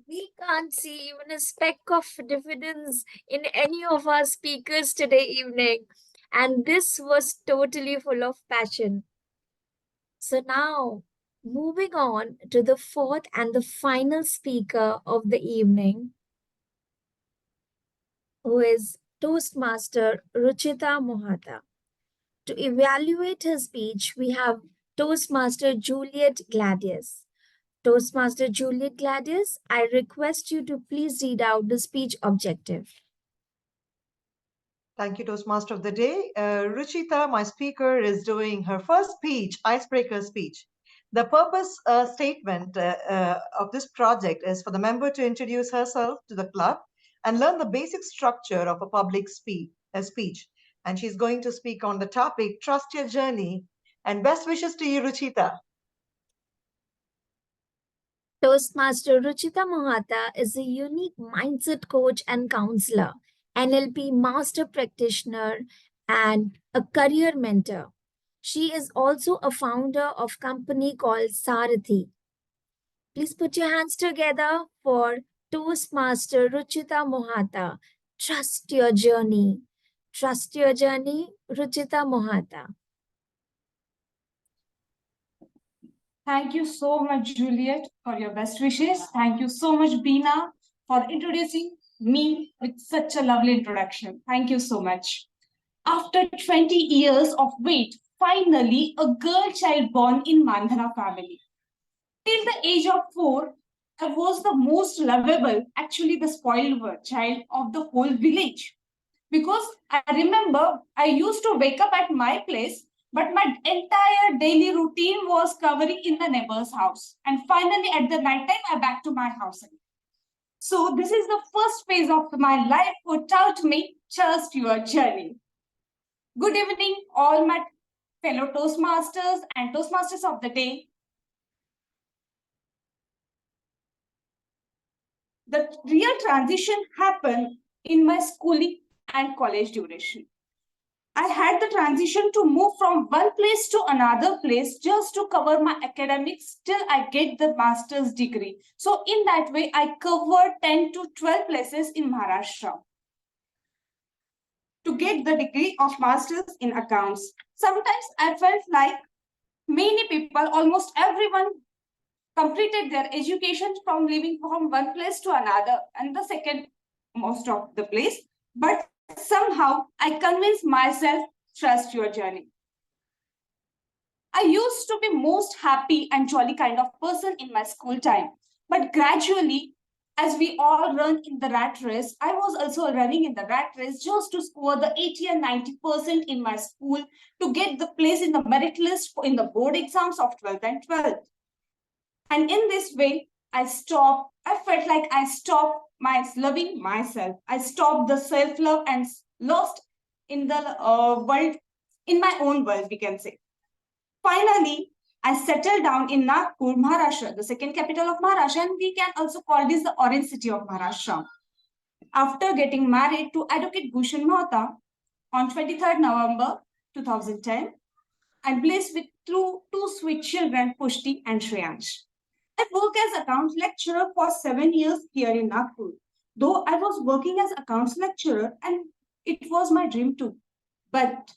We can't see even a speck of diffidence in any of our speakers today evening. And this was totally full of passion. So now, moving on to the fourth and the final speaker of the evening, who is Toastmaster Ruchita Mohata. To evaluate her speech, we have Toastmaster Juliet Gladius. Toastmaster Juliet Gladius, I request you to please read out the speech objective. Thank you, Toastmaster of the day. Ruchita, my speaker, is doing her first speech, icebreaker speech. The purpose statement of this project is for the member to introduce herself to the club and learn the basic structure of a public speech. And she's going to speak on the topic, Trust Your Journey. And best wishes to you, Ruchita. Toastmaster Ruchita Mohata is a unique mindset coach and counselor, NLP master practitioner, and a career mentor. She is also a founder of a company called Sarathi. Please put your hands together for Toastmaster Ruchita Mohata. Trust your journey. Trust your journey, Ruchita Mohata. Thank you so much, Juliet, for your best wishes. Thank you so much, Beena, for introducing me with such a lovely introduction. Thank you so much. After 20 years of wait, finally a girl child born in Mandhana family. Till the age of 4, I was the most lovable, actually the spoiled child of the whole village. Because I remember I used to wake up at my place, but my entire daily routine was covering in the neighbor's house. And finally, at the night time, I back to my house again. So this is the first phase of my life who taught me, trust your journey. Good evening, all my fellow Toastmasters and Toastmasters of the day. The real transition happened in my schooling and college duration. I had the transition to move from one place to another place just to cover my academics till I get the master's degree. So in that way, I covered 10 to 12 places in Maharashtra to get the degree of master's in accounts. Sometimes I felt like many people, almost everyone, completed their education from living from one place to another and the second most of the place. But somehow I convinced myself, trust your journey. I used to be most happy and jolly kind of person in my school time. But gradually, as we all run in the rat race, I was also running in the rat race just to score the 80 and 90% in my school to get the place in the merit list in the board exams of 12th and 12th. And in this way, I felt like I stopped loving myself. I stopped the self-love and lost in the world, in my own world, we can say. Finally, I settled down in Nagpal, Maharashtra, the second capital of Maharashtra, and we can also call this the Orange City of Maharashtra. After getting married to Advocate Bhushan Mohta on 23rd November 2010, I'm blessed with two sweet children, Pushti and Shreyansh. I work as accounts lecturer for 7 years here in Nagpur. Though I was working as accounts lecturer and it was my dream too. But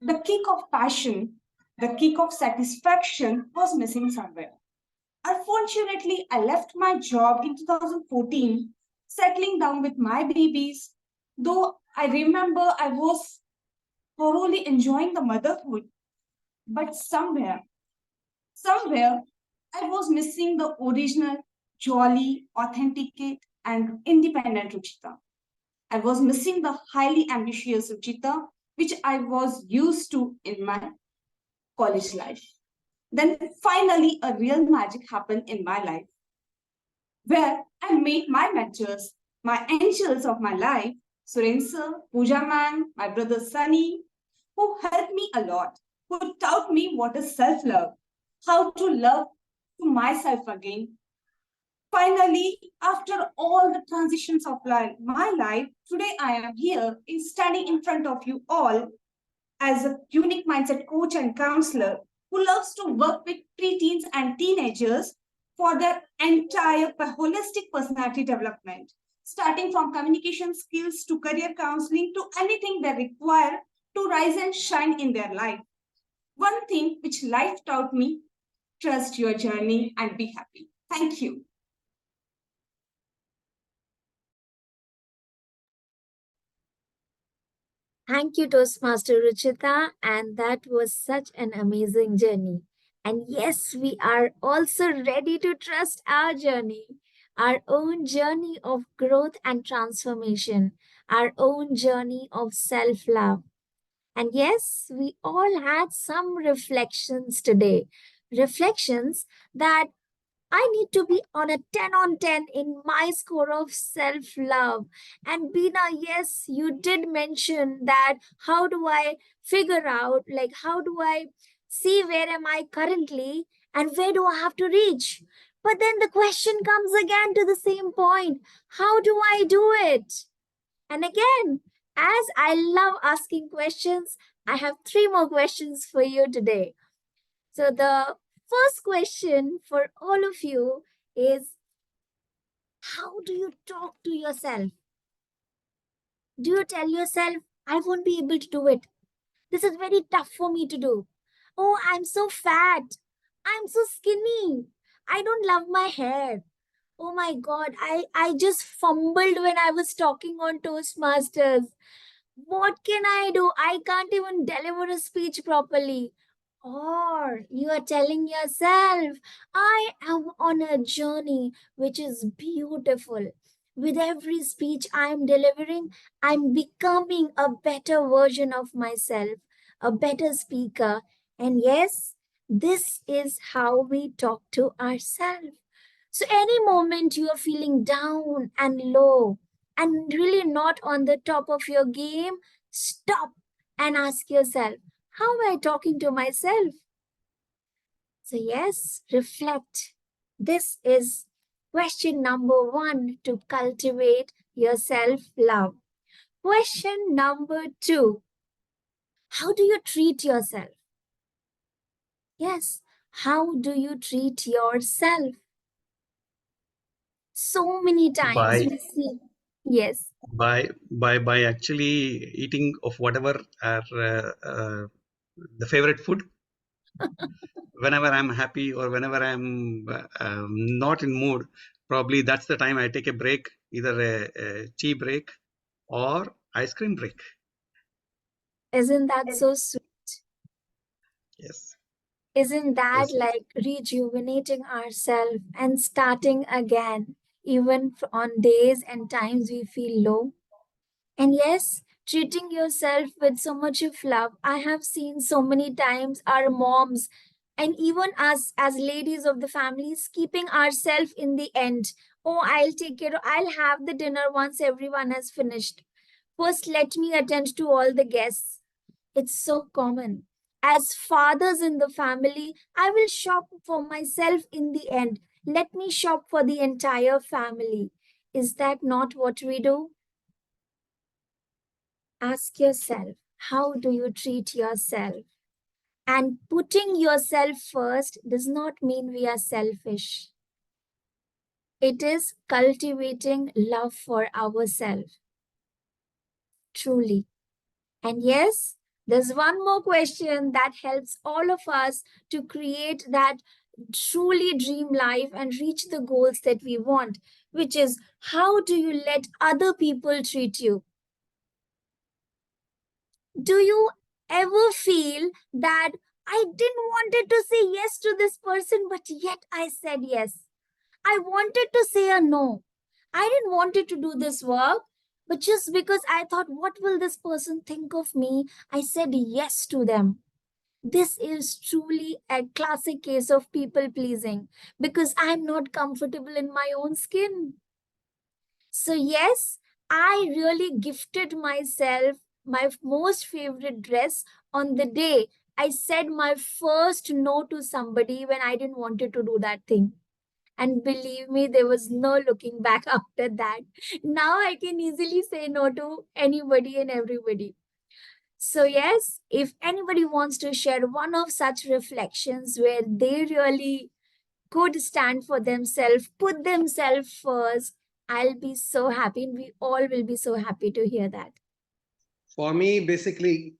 the kick of passion, the kick of satisfaction was missing somewhere. Unfortunately, I left my job in 2014, settling down with my babies. Though I remember I was thoroughly enjoying the motherhood, but somewhere I was missing the original, jolly, authenticate, and independent Ruchita. I was missing the highly ambitious Ruchita, which I was used to in my college life. Then finally, a real magic happened in my life, where I met my mentors, my angels of my life, Suren sir, Pooja man, my brother Sunny, who helped me a lot, who taught me what is self-love, how to love to myself again. Finally, after all the transitions of my life, today I am here standing in front of you all as a unique mindset coach and counselor who loves to work with preteens and teenagers for their entire holistic personality development, starting from communication skills to career counseling to anything they require to rise and shine in their life. One thing which life taught me: trust your journey and be happy. Thank you. Thank you, Toastmaster Ruchita. And that was such an amazing journey. And yes, we are also ready to trust our own journey of growth and transformation, our own journey of self love. And yes, we all had some reflections today. Reflections that I need to be on a 10 on 10 in my score of self love. And Beena, yes, you did mention that how do I figure out, like, how do I see where am I currently and where do I have to reach? But then the question comes again to the same point: how do I do it? And again, as I love asking questions, I have three more questions for you today. So the first question for all of you is: how do you talk to yourself? Do you tell yourself, I won't be able to do it? This is very tough for me to do. Oh, I'm so fat. I'm so skinny. I don't love my hair. Oh my God, I just fumbled when I was talking on Toastmasters. What can I do? I can't even deliver a speech properly. Or you are telling yourself, I am on a journey which is beautiful. With every speech I am delivering, I'm becoming a better version of myself, a better speaker. And yes, this is how we talk to ourselves. So, any moment you are feeling down and low and really not on the top of your game, stop and ask yourself, how am I talking to myself? So, yes, reflect. This is question number one to cultivate your self love. Question number two: how do you treat yourself? Yes, how do you treat yourself? So many times by we see, yes, by actually eating of whatever are the favorite food. Whenever I'm happy or whenever I'm not in mood, probably that's the time I take a break, either a tea break or ice cream break. isn't that so sweet? Yes, Isn't that yes, like rejuvenating ourselves and starting again, even on days and times we feel low? And yes, treating yourself with so much of love. I have seen so many times our moms and even us as ladies of the families keeping ourselves in the end. Oh, I'll take care, I'll have the dinner once everyone has finished. First, let me attend to all the guests. It's so common. As fathers in the family, I will shop for myself in the end. Let me shop for the entire family. Is that not what we do? Ask yourself, how do you treat yourself? And putting yourself first does not mean we are selfish. It is cultivating love for ourselves, truly. And yes, there's one more question that helps all of us to create that truly dream life and reach the goals that we want, which is how do you let other people treat you? Do you ever feel that I didn't wanted to say yes to this person, but yet I said yes? I wanted to say a no. I didn't wanted to do this work, but just because I thought, what will this person think of me? I said yes to them. This is truly a classic case of people pleasing because I'm not comfortable in my own skin. So, yes, I really gifted myself my most favorite dress on the day I said my first no to somebody when I didn't wanted to do that thing. And believe me, there was no looking back after that. Now I can easily say no to anybody and everybody. So, yes, if anybody wants to share one of such reflections where they really could stand for themselves, put themselves first, I'll be so happy. And we all will be so happy to hear that. For me, basically,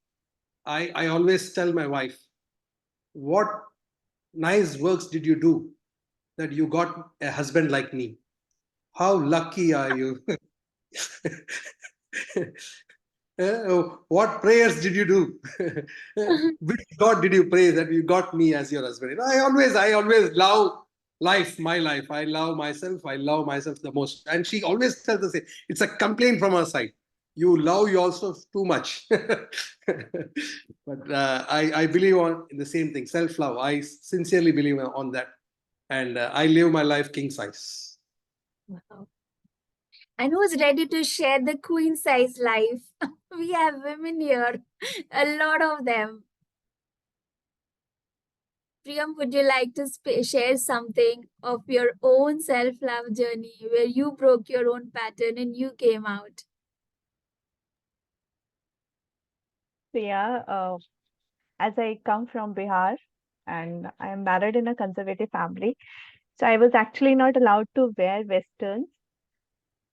I always tell my wife, what nice works did you do that you got a husband like me? How lucky are you? What prayers did you do? Which God did you pray that you got me as your husband? I always love life, my life. I love myself. I love myself the most. And she always tells the same. It's a complaint from her side. You love yourself too much. But I believe in the same thing, self-love. I sincerely believe on that. And I live my life king size. Wow. And who's ready to share the queen size life? We have women here, a lot of them. Priyam, would you like to share something of your own self-love journey where you broke your own pattern and you came out? So yeah, as I come from Bihar and I am married in a conservative family, so I was actually not allowed to wear westerns.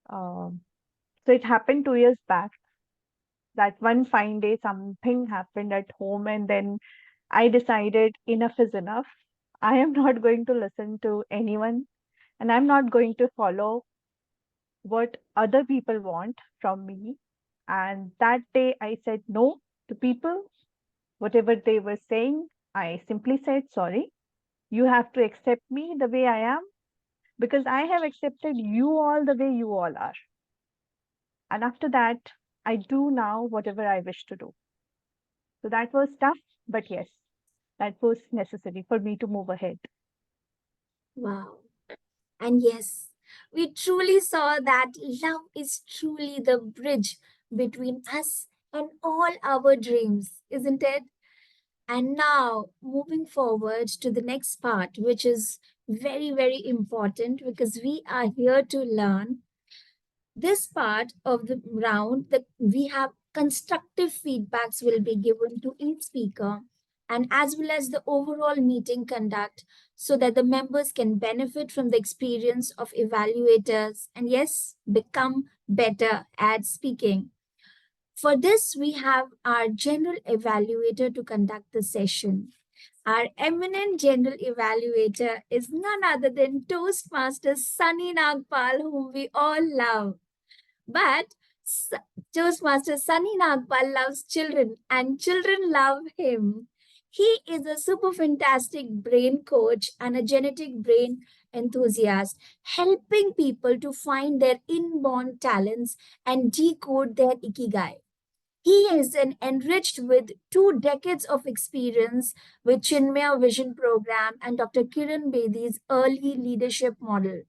Um, so it happened 2 years back that one fine day something happened at home, and then I decided enough is enough. I am not going to listen to anyone, and I'm not going to follow what other people want from me. And that day I said no to people, whatever they were saying. I simply said, sorry, you have to accept me the way I am because I have accepted you all the way you all are. And after that, I do now whatever I wish to do. So that was tough, but yes, that was necessary for me to move ahead. Wow. And yes, we truly saw that love is truly the bridge between us and all our dreams, isn't it? And now, moving forward to the next part, which is very, very important because we are here to learn. This part of the round, that we have constructive feedbacks will be given to each speaker and as well as the overall meeting conduct so that the members can benefit from the experience of evaluators and yes, become better at speaking. For this, we have our general evaluator to conduct the session. Our eminent general evaluator is none other than Toastmaster Sunny Nagpal, whom we all love. But Toastmaster Sunny Nagpal loves children and children love him. He is a super fantastic brain coach and a genetic brain enthusiast, helping people to find their inborn talents and decode their ikigai. He is enriched with 2 decades of experience with Chinmaya Vision Program and Dr. Kiran Bedi's early leadership model.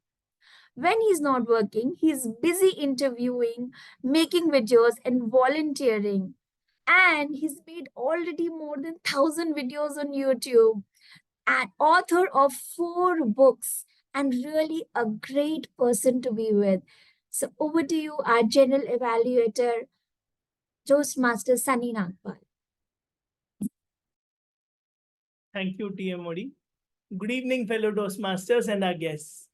When he's not working, he's busy interviewing, making videos, and volunteering. And he's made already more than 1,000 videos on YouTube, and author of 4 books, and really a great person to be with. So over to you, our general evaluator, Toastmaster Sunny Nagpal. Thank you, TMOD. Good evening, fellow Toastmasters and our guests.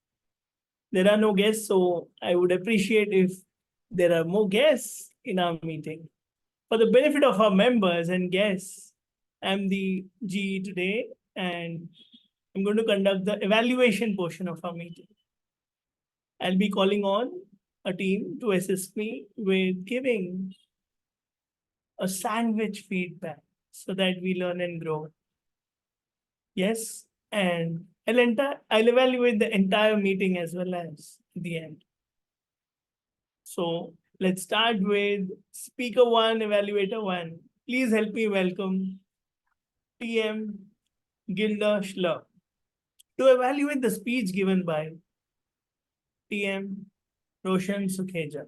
There are no guests, so I would appreciate if there are more guests in our meeting. For the benefit of our members and guests, I'm the GE today, and I'm going to conduct the evaluation portion of our meeting. I'll be calling on a team to assist me with giving a sandwich feedback so that we learn and grow. Yes, and I'll evaluate the entire meeting as well as the end. So let's start with speaker one, evaluator one. Please help me welcome TM Gilda Schler to evaluate the speech given by TM Roshan Sukheja.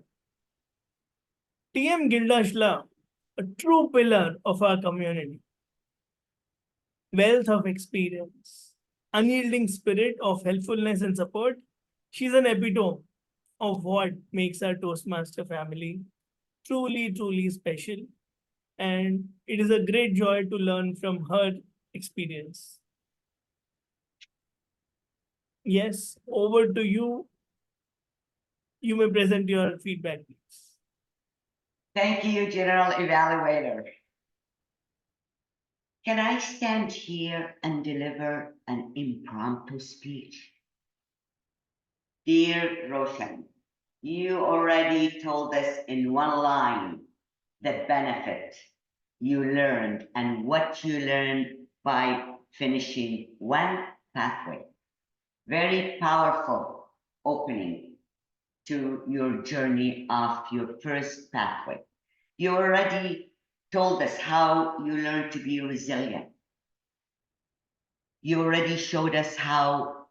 TM Gilda Schler, a true pillar of our community, wealth of experience, unyielding spirit of helpfulness and support. She's an epitome of what makes our Toastmaster family truly, truly special. And it is a great joy to learn from her experience. Yes, over to you. You may present your feedback, please. Thank you, General Evaluator. Can I stand here and deliver an impromptu speech? Dear Roshan, you already told us in one line the benefit you learned and what you learned by finishing one pathway. Very powerful opening to your journey of your first pathway. You already told us how you learned to be resilient. You already showed us how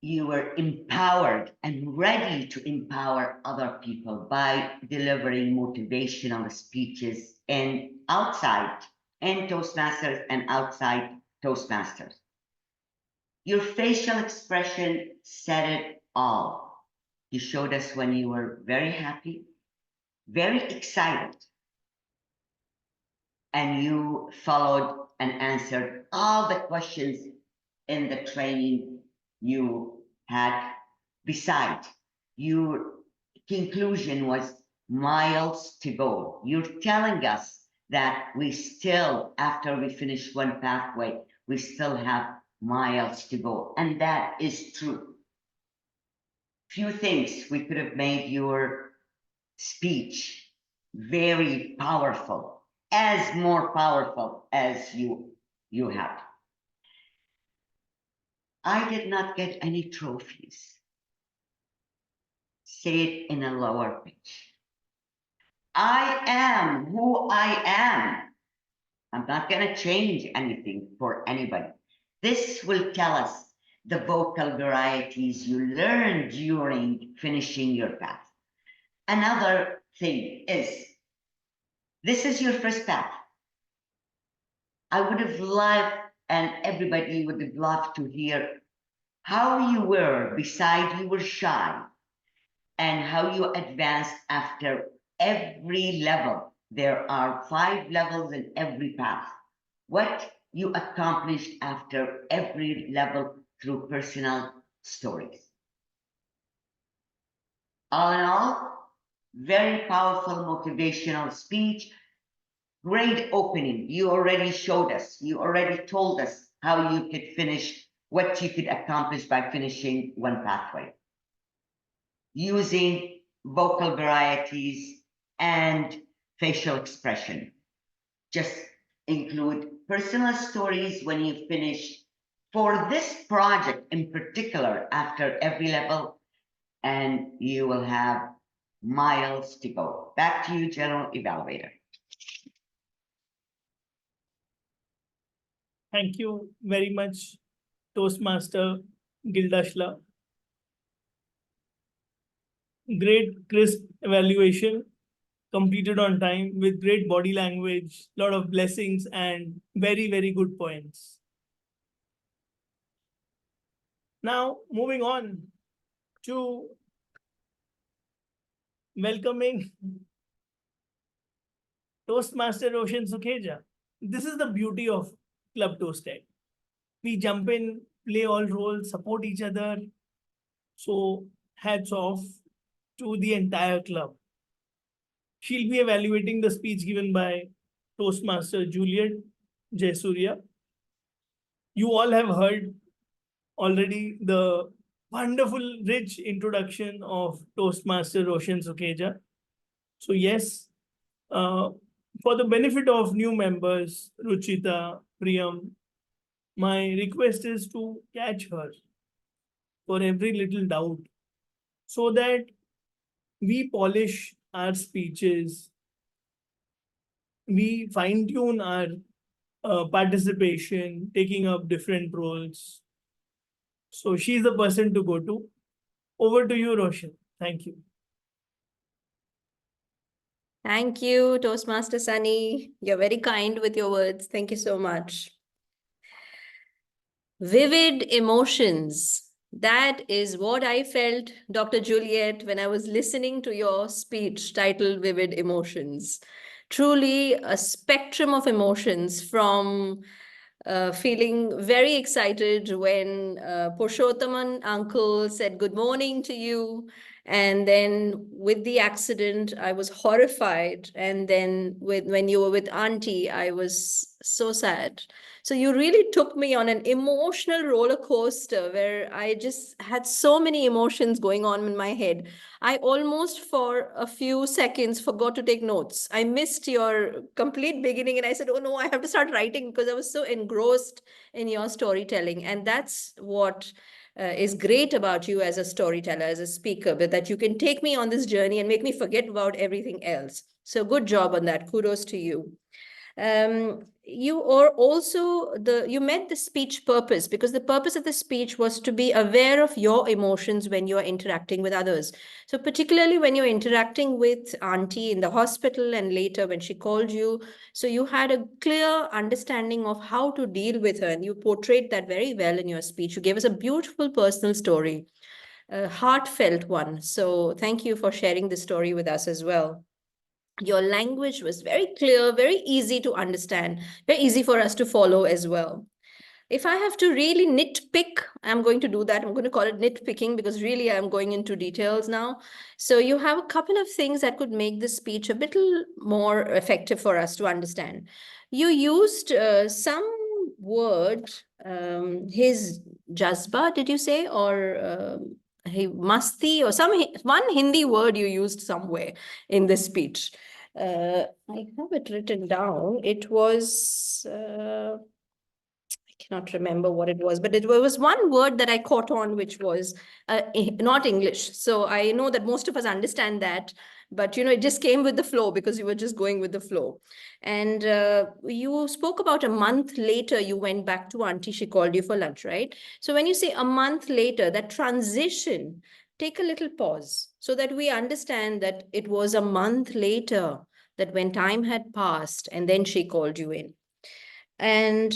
you were empowered and ready to empower other people by delivering motivational speeches and outside in Toastmasters and outside Toastmasters. Your facial expression said it all. You showed us when you were very happy, very excited, and you followed and answered all the questions in the training you had. Besides, your conclusion was miles to go. You're telling us that we still, after we finish one pathway, we still have miles to go. And that is true. Few things we could have made your speech very powerful, as more powerful as you have. I did not get any trophies. Say it in a lower pitch. I am who I am. I'm not going to change anything for anybody. This will tell us the vocal varieties you learned during finishing your path. Another thing is, this is your first path. I would have loved, and everybody would have loved to hear how you were beside you were shy and how you advanced after every level. There are 5 levels in every path. What you accomplished after every level through personal stories. All in all, very powerful motivational speech. Great opening. You already showed us, you already told us how you could finish, what you could accomplish by finishing one pathway. Using vocal varieties and facial expression. Just include personal stories when you finish for this project in particular after every level, and you will have miles to go. Back to you, General Evaluator. Thank you very much, Toastmaster Gilda Schler. Great, crisp evaluation, completed on time with great body language, lot of blessings, and very, very good points. Now, moving on to welcoming Toastmaster Roshan Sukheja. This is the beauty of club toasted. We jump in, play all roles, support each other. So hats off to the entire club. She'll be evaluating the speech given by Toastmaster Juliet Jayasurya. You all have heard already the wonderful, rich introduction of Toastmaster Roshan Sukeja. So yes, for the benefit of new members, Ruchita, Priyam, my request is to catch her for every little doubt so that we polish our speeches, we fine tune our participation, taking up different roles. So she's the person to go to. Over to you, Roshan. Thank you. Thank you, Toastmaster Sunny. You're very kind with your words. Thank you so much. Vivid emotions. That is what I felt, Dr. Juliet, when I was listening to your speech titled Vivid Emotions. Truly a spectrum of emotions, from feeling very excited when Purushothaman uncle said good morning to you. And then with the accident, I was horrified. And then when you were with Auntie, I was so sad. So you really took me on an emotional roller coaster where I just had so many emotions going on in my head. I almost for a few seconds forgot to take notes. I missed your complete beginning and I said, oh no, I have to start writing because I was so engrossed in your storytelling. And that's what is great about you as a storyteller, as a speaker, but that you can take me on this journey and make me forget about everything else. So good job on that. Kudos to you. You are also you met the speech purpose, because the purpose of the speech was to be aware of your emotions when you are interacting with others. So particularly when you're interacting with Auntie in the hospital and later when she called you, so you had a clear understanding of how to deal with her, and you portrayed that very well in your speech. You gave us a beautiful personal story, a heartfelt one. So thank you for sharing this story with us as well. Your language was very clear, very easy to understand, very easy for us to follow as well. If I have to really nitpick, I'm going to do that. I'm going to call it nitpicking because really I'm going into details now. So you have a couple of things that could make the speech a bit more effective for us to understand. You used some word, his jazba, did you say? Or hey, masti, or one Hindi word you used somewhere in the speech. I have it written down. It was, I cannot remember what it was, but it was one word that I caught on, which was not English. So I know that most of us understand that, but it just came with the flow because you were just going with the flow. And you spoke about a month later, you went back to Auntie, she called you for lunch, right? So when you say a month later, that transition, take a little pause so that we understand that it was a month later, that when time had passed and then she called you in. And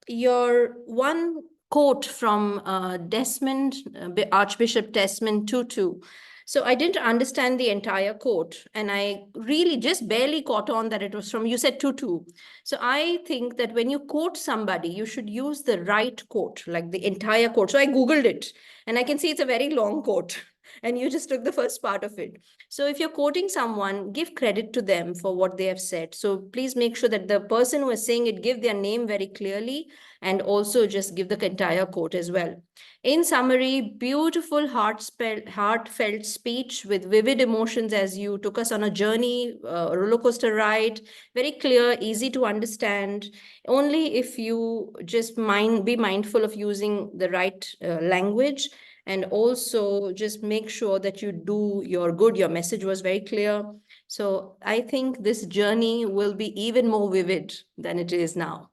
your one quote from Archbishop Desmond Tutu. So I didn't understand the entire quote, and I really just barely caught on that it was from, you said Tutu. So I think that when you quote somebody, you should use the right quote, like the entire quote. So I Googled it, and I can see it's a very long quote, and you just took the first part of it. So if you're quoting someone, give credit to them for what they have said. So please make sure that the person who is saying it, give their name very clearly, and also just give the entire quote as well. In summary, beautiful heartfelt speech with vivid emotions as you took us on a journey, a roller coaster ride, very clear, easy to understand. Only if you just be mindful of using the right language, and also just make sure that you do your good. Your message was very clear. So I think this journey will be even more vivid than it is now.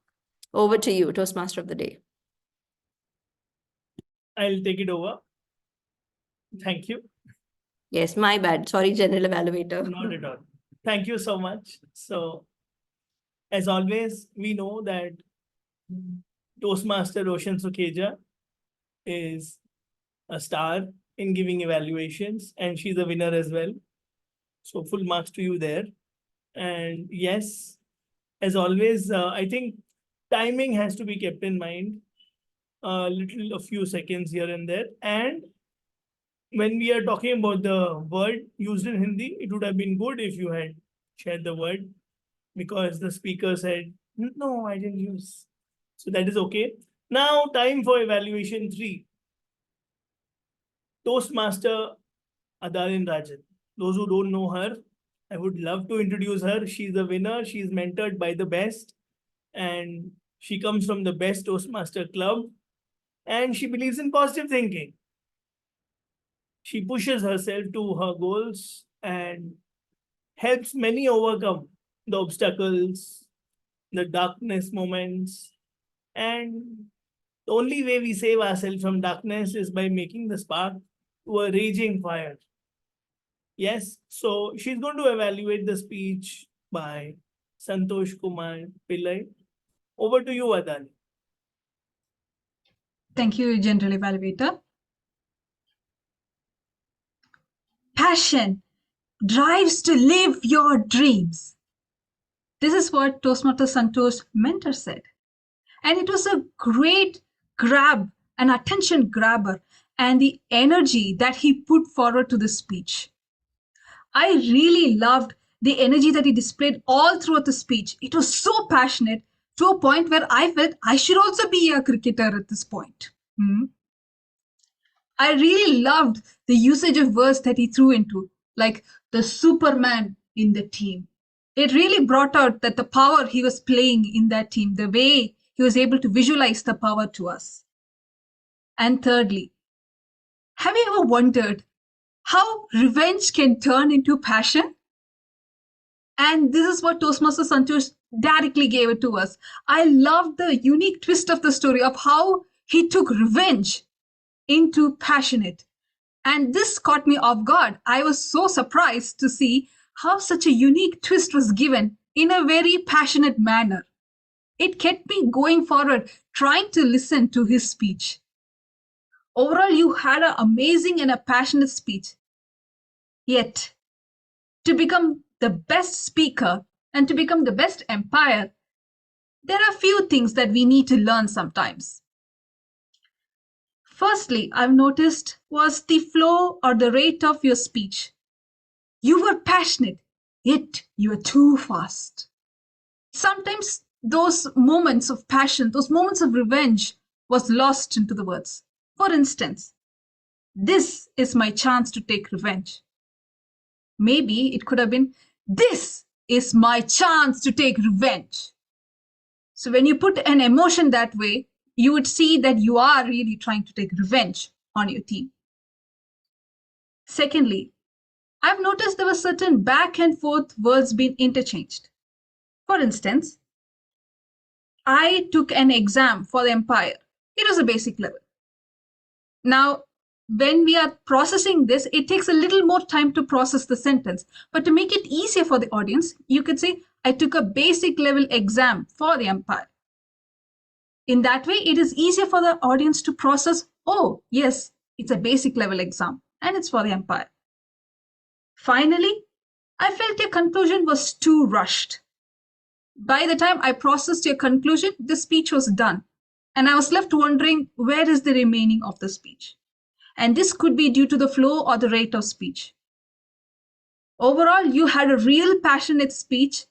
Over to you, Toastmaster of the Day. I'll take it over. Thank you. Yes, my bad. Sorry, General Evaluator. Not at all. Thank you so much. So, as always, we know that Toastmaster Roshan Sukeja is a star in giving evaluations, and she's a winner as well. So full marks to you there. And yes, as always, I think timing has to be kept in mind, a few seconds here and there. And when we are talking about the word used in Hindi, it would have been good if you had shared the word, because the speaker said, no, I didn't use. So that is okay. Now, time for evaluation 3. Toastmaster Adalin Rajan. Those who don't know her, I would love to introduce her. She's a winner. She's mentored by the best. And she comes from the best Toastmaster club. And she believes in positive thinking. She pushes herself to her goals and helps many overcome the obstacles, the darkness moments. And the only way we save ourselves from darkness is by making the spark to a raging fire. Yes, so she's going to evaluate the speech by Santosh Kumar Pillai. Over to you, Adani. Thank you, General Evaluator. Passion drives to live your dreams. This is what Toastmaster Santosh mentor said. And it was a great grab, an attention grabber, and the energy that he put forward to the speech. I really loved the energy that he displayed all throughout the speech. It was so passionate to a point where I felt I should also be a cricketer at this point. I really loved the usage of words that he threw into, like the Superman in the team. It really brought out that the power he was playing in that team, the way he was able to visualize the power to us. And thirdly, have you ever wondered how revenge can turn into passion? And this is what Toastmaster Santosh directly gave it to us. I loved the unique twist of the story of how he took revenge into passionate. And this caught me off guard. I was so surprised to see how such a unique twist was given in a very passionate manner. It kept me going forward, trying to listen to his speech. Overall, you had an amazing and a passionate speech. Yet, to become the best speaker and to become the best umpire, there are a few things that we need to learn sometimes. Firstly, I've noticed was the flow or the rate of your speech. You were passionate, yet you were too fast. Sometimes those moments of passion, those moments of revenge was lost into the words. For instance, this is my chance to take revenge. Maybe it could have been, this is my chance to take revenge. So when you put an emotion that way, you would see that you are really trying to take revenge on your team. Secondly, I've noticed there were certain back and forth words being interchanged. For instance, I took an exam for the Empire. It was a basic level. Now, when we are processing this, it takes a little more time to process the sentence. But to make it easier for the audience, you could say, I took a basic level exam for the Empire. In that way, it is easier for the audience to process, oh, yes, it's a basic level exam and it's for the Empire. Finally, I felt your conclusion was too rushed. By the time I processed your conclusion, the speech was done. And I was left wondering, where is the remaining of the speech? And this could be due to the flow or the rate of speech. Overall, you had a real passionate speech.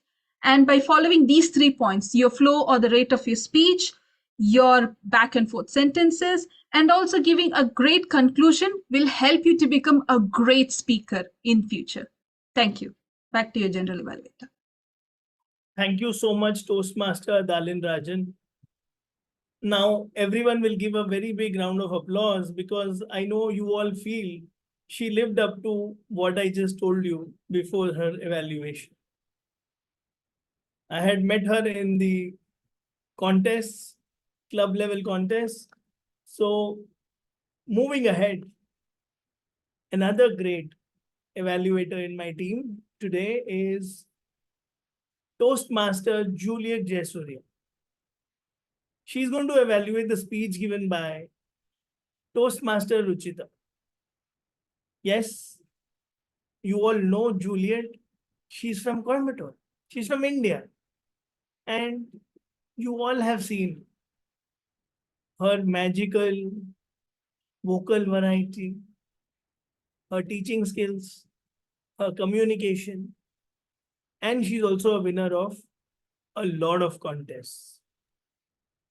And by following these 3 points, your flow or the rate of your speech, your back and forth sentences, and also giving a great conclusion will help you to become a great speaker in future. Thank you. Back to your General Evaluator. Thank you so much, Toastmaster Dalin Rajan. Now, everyone will give a very big round of applause because I know you all feel she lived up to what I just told you before her evaluation. I had met her in the contest, club level contest. So moving ahead, another great evaluator in my team today is Toastmaster Juliet Jayasuriya. She's going to evaluate the speech given by Toastmaster Ruchita. Yes, you all know Juliet. She's from Coimbatore. She's from India. And You all have seen her magical vocal variety, her teaching skills, her communication, and she's also a winner of a lot of contests.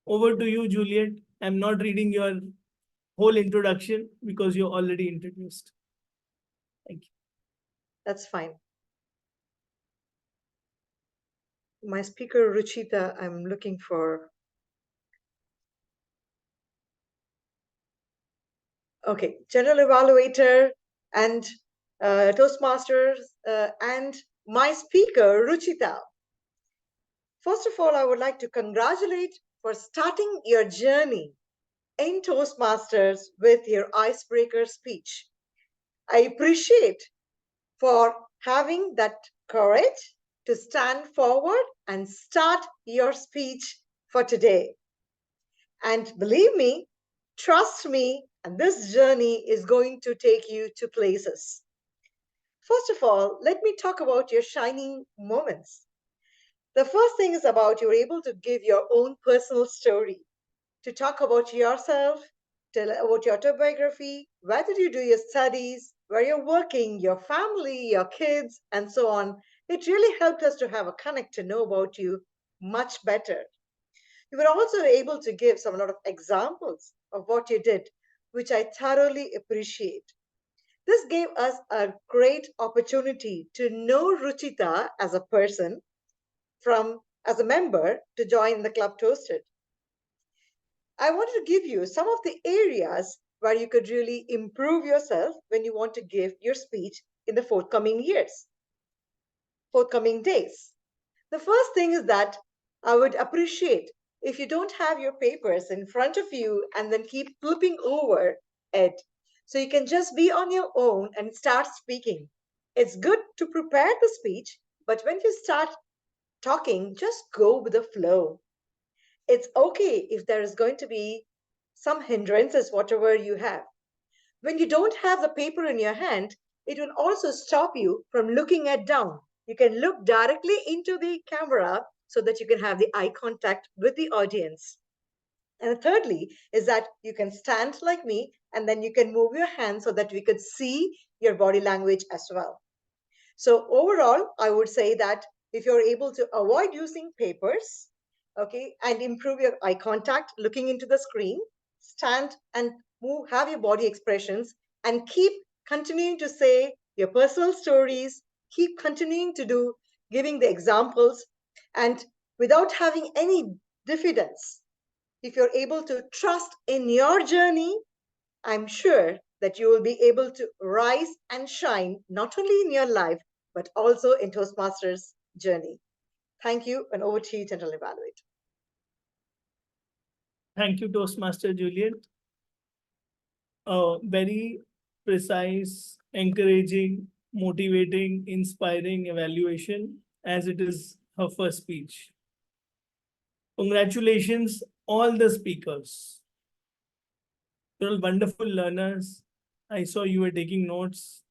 Over to you, Juliet. I'm not reading your whole introduction because you're already introduced. Thank you. That's fine. My speaker, Ruchita, I'm looking for. Okay, general evaluator and Toastmasters and my speaker, Ruchita. First of all, I would like to congratulate for starting your journey in Toastmasters with your icebreaker speech. I appreciate for having that courage to stand forward and start your speech for today. And believe me, trust me, and this journey is going to take you to places. First of all, let me talk about your shining moments. The first thing is about you're able to give your own personal story, to talk about yourself, tell about your autobiography, where did you do your studies, where you're working, your family, your kids, and so on. It really helped us to have a connect to know about you much better. You were also able to give some lot of examples of what you did, which I thoroughly appreciate. This gave us a great opportunity to know Ruchita as a person, from as a member to join the Club Toasted. I wanted to give you some of the areas where you could really improve yourself when you want to give your speech in the forthcoming days. The first thing is that I would appreciate if you don't have your papers in front of you and then keep flipping over it. So you can just be on your own and start speaking. It's good to prepare the speech, but when you start talking, just go with the flow. It's okay if there is going to be some hindrances, whatever you have. When you don't have the paper in your hand, it will also stop you from looking at down. You can look directly into the camera so that you can have the eye contact with the audience. And thirdly is that you can stand like me and then you can move your hands so that we could see your body language as well. So overall, I would say that if you're able to avoid using papers, okay, and improve your eye contact, looking into the screen, stand and move, have your body expressions, and keep continuing to say your personal stories, keep continuing to do, giving the examples, and without having any diffidence, if you're able to trust in your journey, I'm sure that you will be able to rise and shine not only in your life, but also in Toastmasters journey. Thank you, and over to you, General Evaluator. Thank you, Toastmaster Juliet. A very precise, encouraging, motivating, inspiring evaluation, as it is her first speech. Congratulations, all the speakers. You're all wonderful learners. I saw you were taking notes.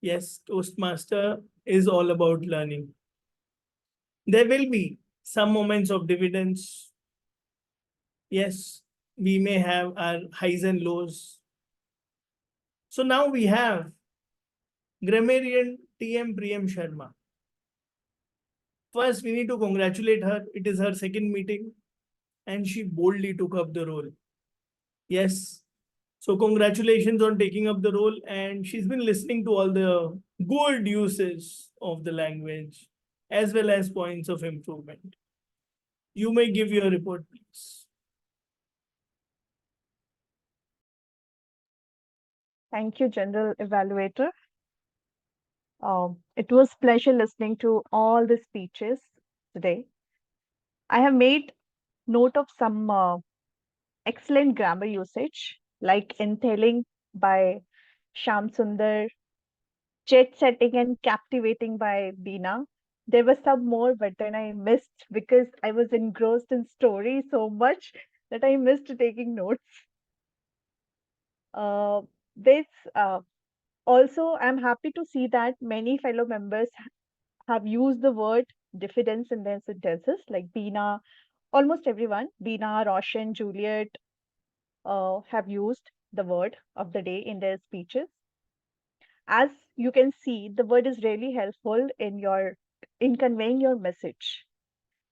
Yes, Toastmaster is all about learning. There will be some moments of dividends. Yes, we may have our highs and lows. So now we have grammarian TM Priyam Sharma. First, we need to congratulate her. It is her second meeting, and she boldly took up the role. Yes. So congratulations on taking up the role, and she's been listening to all the good uses of the language as well as points of improvement. You may give your report, please. Thank you, General Evaluator. It was pleasure listening to all the speeches today. I have made note of some excellent grammar usage, like entailing by Sham Sundar, jet setting and captivating by Beena. There were some more, but then I missed because I was engrossed in story so much that I missed taking notes. This also, I'm happy to see that many fellow members have used the word diffidence in their sentences, like Beena Almost everyone, Beena, Roshan, Juliet, have used the word of the day in their speeches. As you can see, the word is really helpful in conveying your message.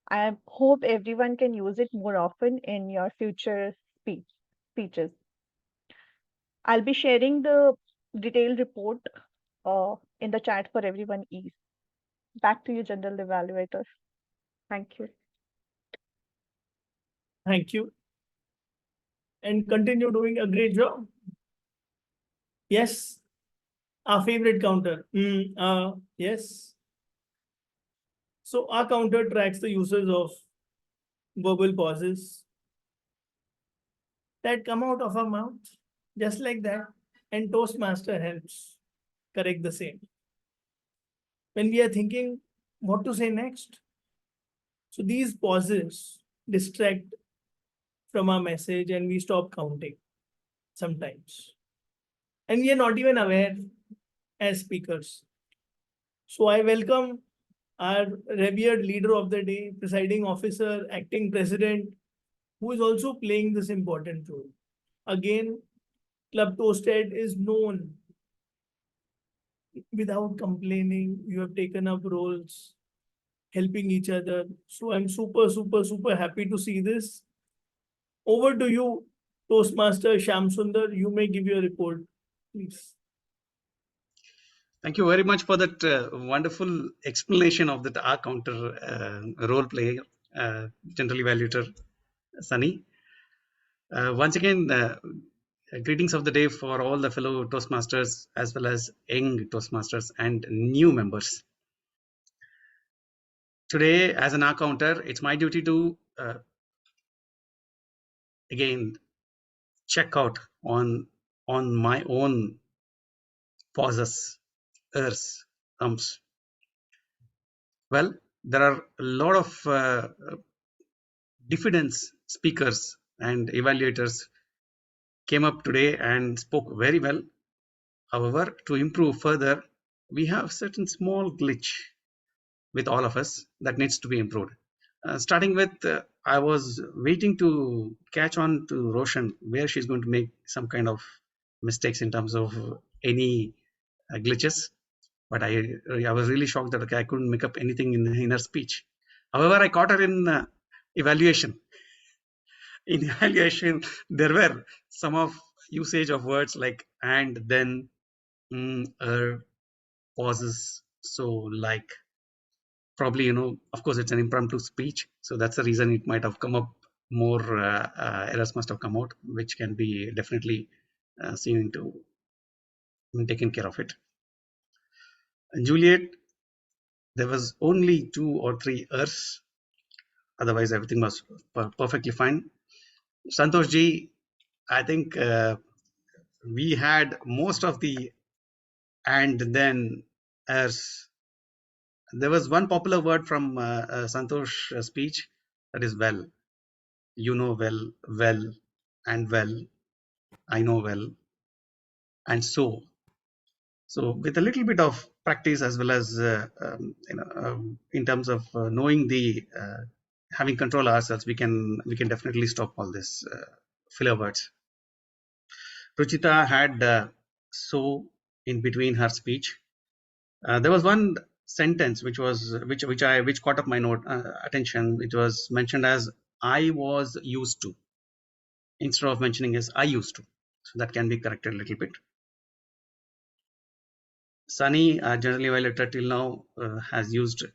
I hope everyone can use it more often in your future speeches. I'll be sharing the detailed report in the chat for everyone ease. Back to you, General Evaluator. Thank you. Thank you. And continue doing a great job. Yes, our favorite counter. Yes. So our counter tracks the usage of verbal pauses that come out of our mouth, just like that. And Toastmaster helps correct the same. When we are thinking what to say next, so these pauses distract from our message and we stop counting sometimes. And we are not even aware as speakers. So I welcome our revered leader of the day, presiding officer, acting president, who is also playing this important role. Again, Club Toasted is known without complaining. You have taken up roles, helping each other. So I'm super happy to see this. Over to you, Toastmaster Sham Sundar. You may give your report, please. Thank you very much for that wonderful explanation of that R counter role player, General Evaluator Sunny. Once again, greetings of the day for all the fellow Toastmasters as well as young Toastmasters and new members. Today, as an R counter, it's my duty to again check out on my own pauses, ers, ums. Well, there are a lot of diffidence speakers and evaluators came up today and spoke very well. However, to improve further, we have certain small glitch with all of us that needs to be improved. Starting with, I was waiting to catch on to Roshan where she's going to make some kind of mistakes in terms of any glitches. But I was really shocked that I couldn't make up anything in her speech. However, I caught her in evaluation. In evaluation, there were some of usage of words like and, then, pauses. So like, probably, of course, it's an impromptu speech. So that's the reason it might have come up more, errors must have come out, which can be definitely seen into taken care of it. And Juliet, there was only 2 or 3 errors. Otherwise, everything was perfectly fine. Santosh ji, I think we had most of the and then as there was one popular word from Santosh speech, that is well. You know well, well, and well, I know well, and so. So with a little bit of practice as well as in terms of knowing the having control ourselves, we can definitely stop all this filler words. Ruchita had so in between her speech. There was one sentence which caught up my attention. It was mentioned as I was used to instead of mentioning as I used to. So that can be corrected a little bit. Sunny, generally evaluator till now, has used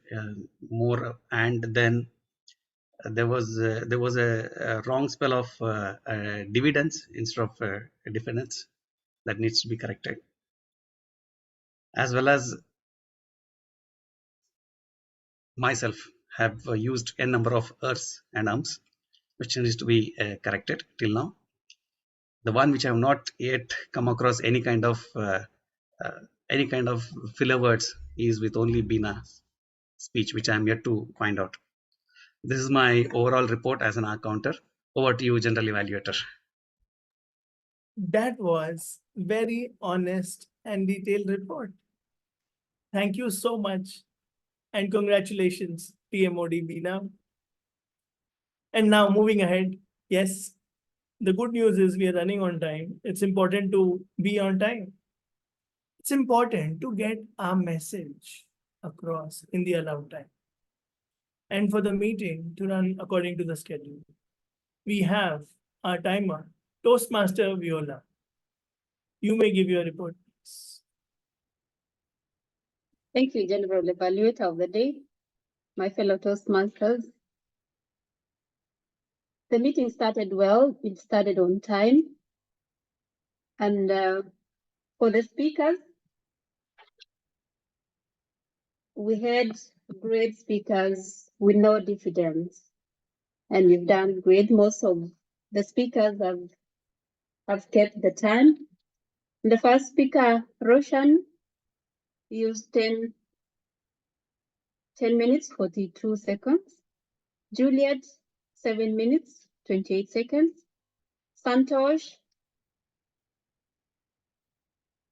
more and then. There was a wrong spell of dividends instead of diffidence that needs to be corrected, as well as myself have used a number of ers and ums, which needs to be corrected till now. The one which I have not yet come across any kind of filler words is with only Beena's speech, which I am yet to find out. This is my overall report as an R counter. Over to you, General Evaluator. That was very honest and detailed report. Thank you so much. And congratulations, TMOD Beena. And now moving ahead, yes, the good news is we are running on time. It's important to be on time. It's important to get our message across in the allowed time. And for the meeting to run according to the schedule, we have our timer, Toastmaster Viola. You may give your report, please. Thank you, General Evaluator of the day, my fellow Toastmasters. The meeting started well. It started on time. And for the speakers, we had great speakers with no diffidence. And you've done great. Most of the speakers have kept the time. The first speaker, Roshan, used 10 minutes, 42 seconds. Juliet, 7 minutes, 28 seconds. Santosh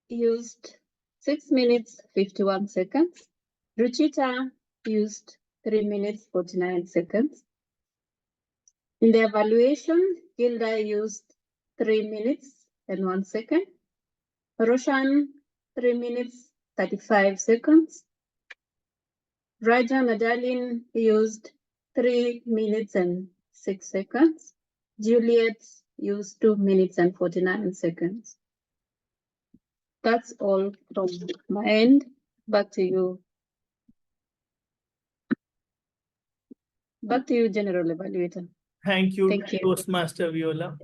used 6 minutes, 51 seconds. Ruchita used 3 minutes, 49 seconds. In the evaluation, Gilda used 3 minutes and 1 second. Roshan, 3 minutes, 35 seconds. Raja Madalin used 3 minutes and 6 seconds. Juliet used 2 minutes and 49 seconds. That's all from my end. Back to you. Back to you, General Evaluator. Thank you, Thank you. Toastmaster Viola.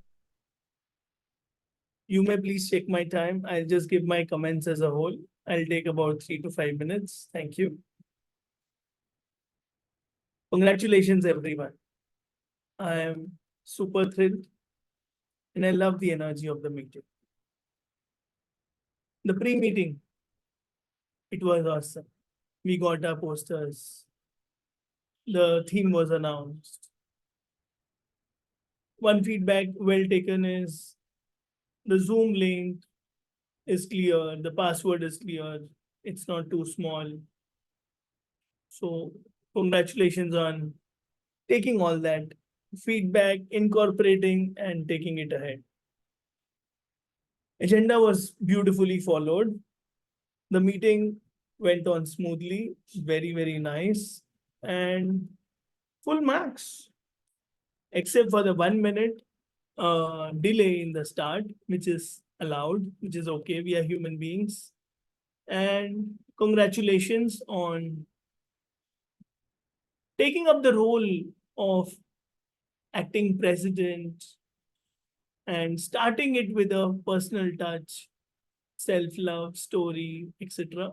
You may please take my time. I'll just give my comments as a whole. I'll take about 3 to 5 minutes. Thank you. Congratulations, everyone. I am super thrilled and I love the energy of the meeting. The pre-meeting, it was awesome. We got our posters. The theme was announced. One feedback well taken is the Zoom link is clear, the password is clear, it's not too small. So congratulations on taking all that feedback, incorporating and taking it ahead. Agenda was beautifully followed. The meeting went on smoothly, very, very nice, and full marks, except for the 1 minute delay in the start, which is allowed, which is okay. We are human beings. And congratulations on taking up the role of acting president and starting it with a personal touch, self-love, story, etc.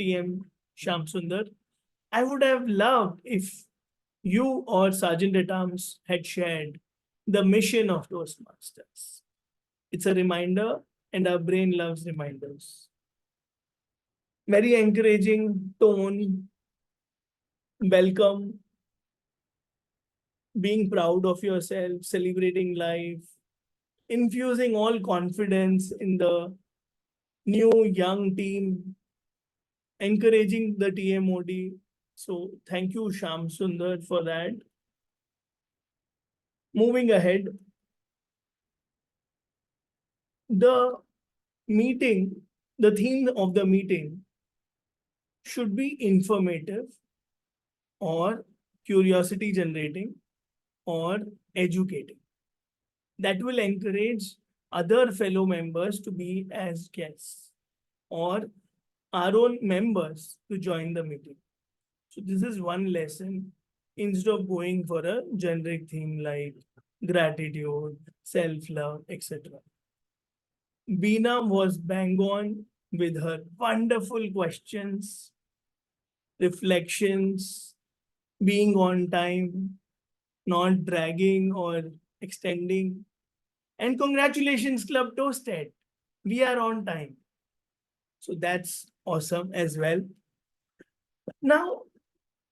TM Shamsundar. I would have loved if you or Sergeant at Arms had shared the mission of Toastmasters. It's a reminder, and our brain loves reminders. Very encouraging tone, welcome, being proud of yourself, celebrating life, infusing all confidence in the new young team, encouraging the TMOD. So thank you, Sham Sundar, for that. Moving ahead, the meeting, the theme of the meeting should be informative or curiosity generating or educating. That will encourage other fellow members to be as guests or our own members to join the meeting. So this is one lesson instead of going for a generic theme like gratitude, self-love, etc. Beena was bang on with her wonderful questions, reflections, being on time, not dragging or extending. And congratulations, Club Toasted. We are on time. So that's awesome as well. Now,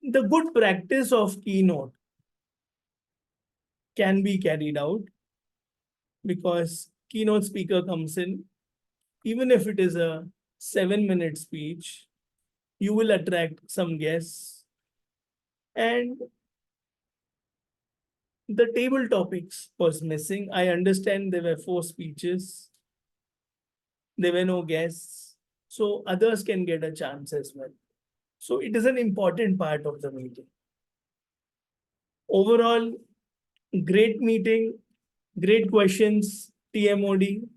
the good practice of keynote can be carried out because keynote speaker comes in, even if it is a 7-minute speech, you will attract some guests. And The table topics was missing. I understand there were 4 speeches. There were no guests, so others can get a chance as well. So it is an important part of the meeting. Overall, great meeting, great questions, TMOD,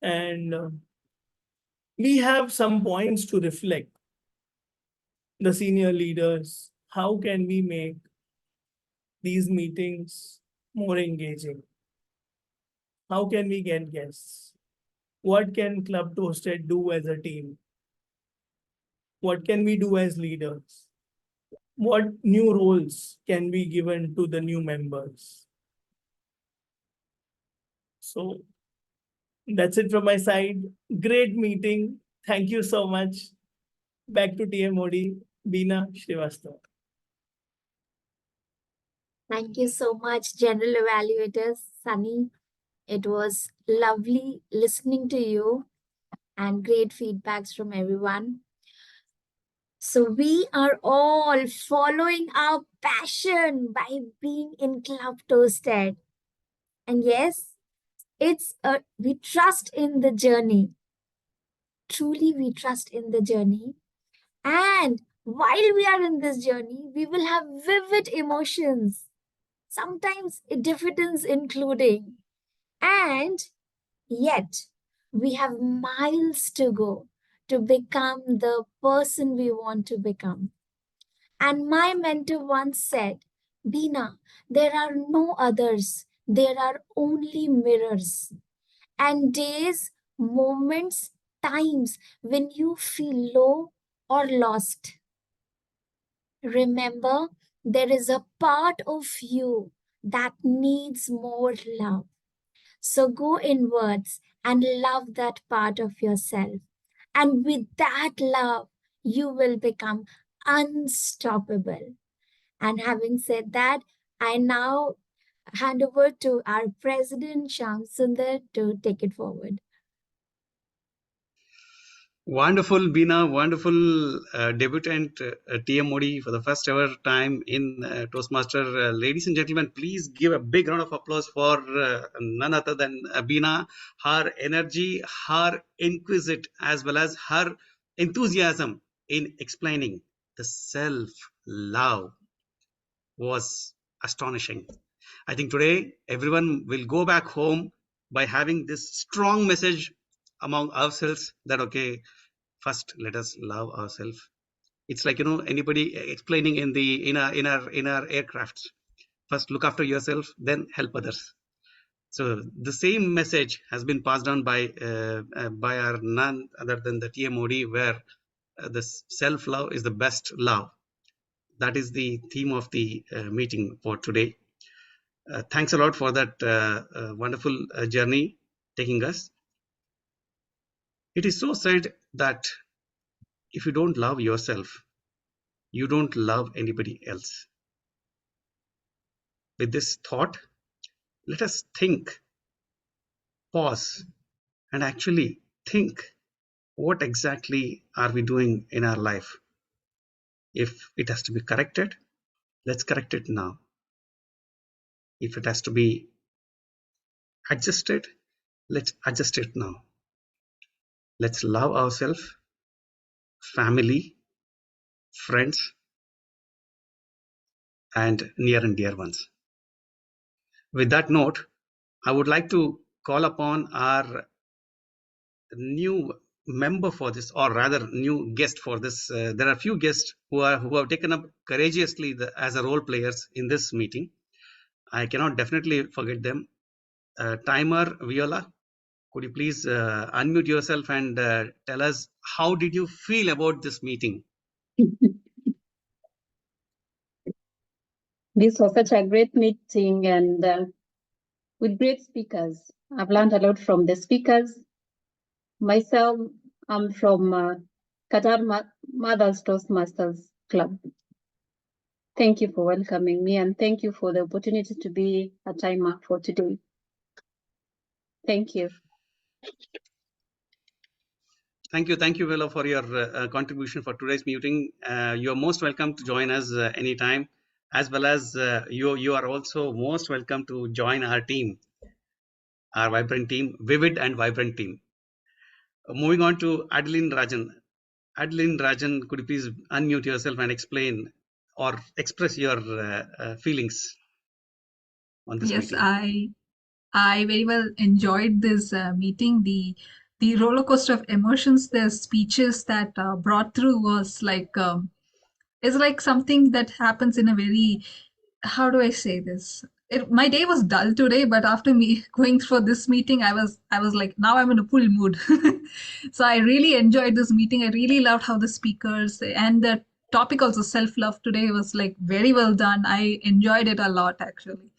and we have some points to reflect. The senior leaders, how can we make these meetings more engaging? How can we get guests? What can Club Toasted do as a team? What can we do as leaders? What new roles can be given to the new members? So that's it from my side. Great meeting. Thank you so much. Back to TMOD, Beena, Srivastava. Thank you so much, General Evaluator Sunny. It was lovely listening to you and great feedbacks from everyone. So we are all following our passion by being in Club Toasted. And yes, we trust in the journey. Truly, we trust in the journey. And while we are in this journey, we will have vivid emotions, sometimes diffidence including. And yet, we have miles to go to become the person we want to become. And my mentor once said, Beena, there are no others, there are only mirrors. And days, moments, times when you feel low or lost. Remember, there is a part of you that needs more love. So go inwards and love that part of yourself. And with that love, you will become unstoppable. And having said that, I now hand over to our president, Shyam Sundar, to take it forward. Wonderful, Beena, wonderful debutant TMOD for the first ever time in Toastmaster. Ladies and gentlemen, please give a big round of applause for none other than Beena. Her energy, her inquisite, as well as her enthusiasm in explaining the self-love was astonishing. I think today everyone will go back home by having this strong message among ourselves that, okay, first let us love ourselves. It's like, anybody explaining in our aircrafts. First look after yourself, then help others. So the same message has been passed on by our none other than the TMOD, where the self-love is the best love. That is the theme of the meeting for today. Thanks a lot for that wonderful journey taking us. It is so said that if you don't love yourself, you don't love anybody else. With this thought, let us think, pause, and actually think, what exactly are we doing in our life? If it has to be corrected, let's correct it now. If it has to be adjusted, let's adjust it now. Let's love ourselves, family, friends, and near and dear ones. With that note, I would like to call upon our new member for this, or rather new guest for this. There are a few guests who have taken up courageously as a role players in this meeting. I cannot definitely forget them. Timer Viola, could you please unmute yourself and tell us how did you feel about this meeting? This was such a great meeting and with great speakers. I've learned a lot from the speakers. Myself, I'm from Qatar Mothers Toastmasters Club. Thank you for welcoming me and thank you for the opportunity to be a timer for today. Thank you. Thank you, Viola, for your contribution for today's meeting. You're most welcome to join us anytime. as well as you are also most welcome to join our team, our vibrant team, vivid and vibrant team. Moving on to Adeline Rajan. Adeline Rajan, could you please unmute yourself and explain or express your feelings on this Yes, meeting? I very well enjoyed this meeting. The roller coaster of emotions, the speeches that brought through was like it's like something that happens in a very, how do I say this? My day was dull today, but after me going through this meeting, I was like, now I'm in a full mood. So I really enjoyed this meeting. I really loved how the speakers and the topic also self-love today was like very well done. I enjoyed it a lot actually.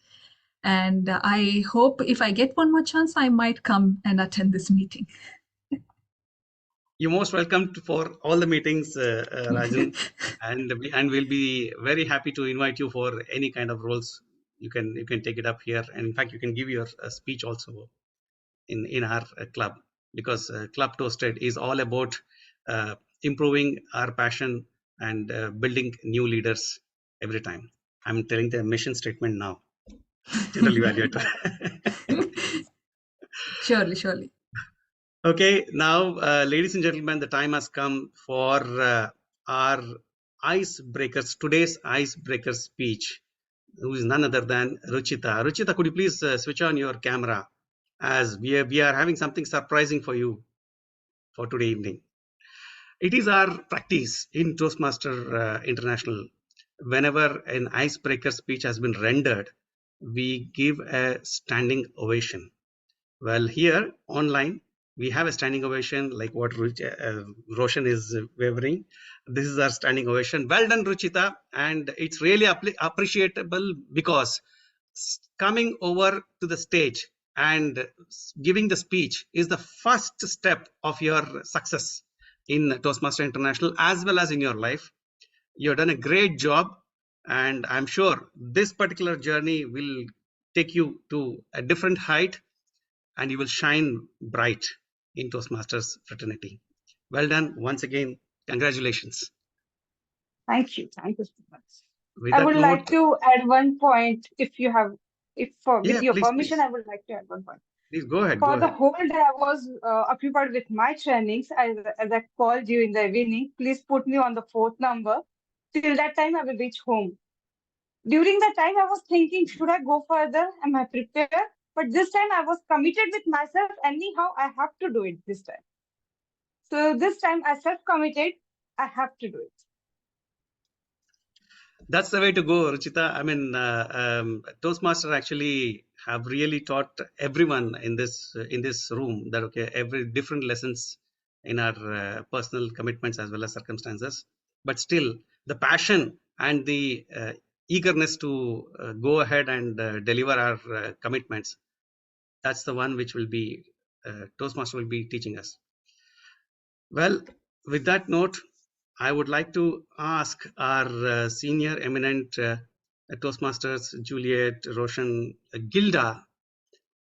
And I hope if I get one more chance, I might come and attend this meeting. You're most welcome for all the meetings, Rajan, and we'll be very happy to invite you for any kind of roles. You can take it up here, and in fact, you can give your speech also in our club, because Club Toasted is all about improving our passion and building new leaders every time. I'm telling the mission statement now. General Evaluator. Surely. Okay, now, ladies and gentlemen, the time has come for our icebreakers, today's icebreaker speech, who is none other than Ruchita. Ruchita, could you please switch on your camera, as we are having something surprising for you for today evening. It is our practice in Toastmaster International. Whenever an icebreaker speech has been rendered, we give a standing ovation. Well, here online, we have a standing ovation like what Roshan is wavering. This is our standing ovation. Well done, Ruchita. And it's really appreciable, because coming over to the stage and giving the speech is the first step of your success in Toastmaster International as well as in your life. You've done a great job, and I'm sure this particular journey will take you to a different height, and you will shine bright in Toastmasters fraternity. Well done once again. Congratulations. Thank you. Thank you so much. With I that would like note, to add one point if you have, with yeah, your please, permission, please, I would like to add one point. please go ahead. For the whole day, I was occupied with my trainings as I called you in the evening. Please put me on the 4th number. Till that time, I will reach home. During that time, I was thinking, should I go further? Am I prepared? But this time, I was committed with myself. Anyhow, I have to do it this time. So this time, I self-committed. I have to do it. That's the way to go, Ruchita. I mean, Toastmaster actually have really taught everyone in this room that every different lessons in our personal commitments as well as circumstances, but still the passion and the eagerness to go ahead and deliver our commitments. That's the one which will be Toastmaster will be teaching us. Well, with that note, I would like to ask our senior eminent Toastmasters, Juliet, Roshan, Gilda,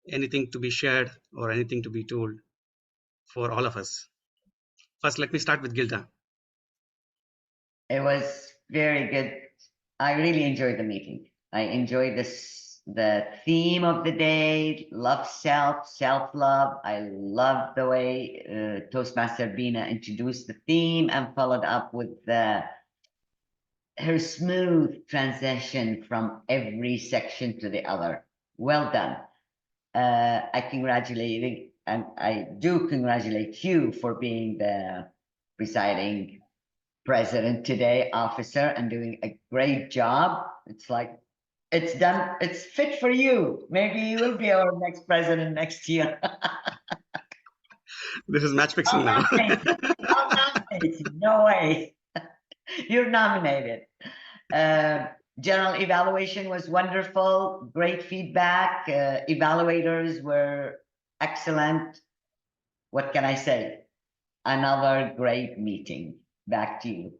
anything to be shared or anything to be told for all of us. First, let me start with Gilda. It was very good. I really enjoyed the meeting. I enjoyed the theme of the day, love self-love. I love the way Toastmaster Beena introduced the theme and followed up with her smooth transition from every section to the other. Well done. I do congratulate you for being the presiding president today, officer, and doing a great job. It's like, it's done. It's fit for you. Maybe you will be our next president next year. This is match fixing now. I'll nominate you. No way. You're nominated. General evaluation was wonderful. Great feedback. Evaluators were excellent. What can I say? Another great meeting. Back to you.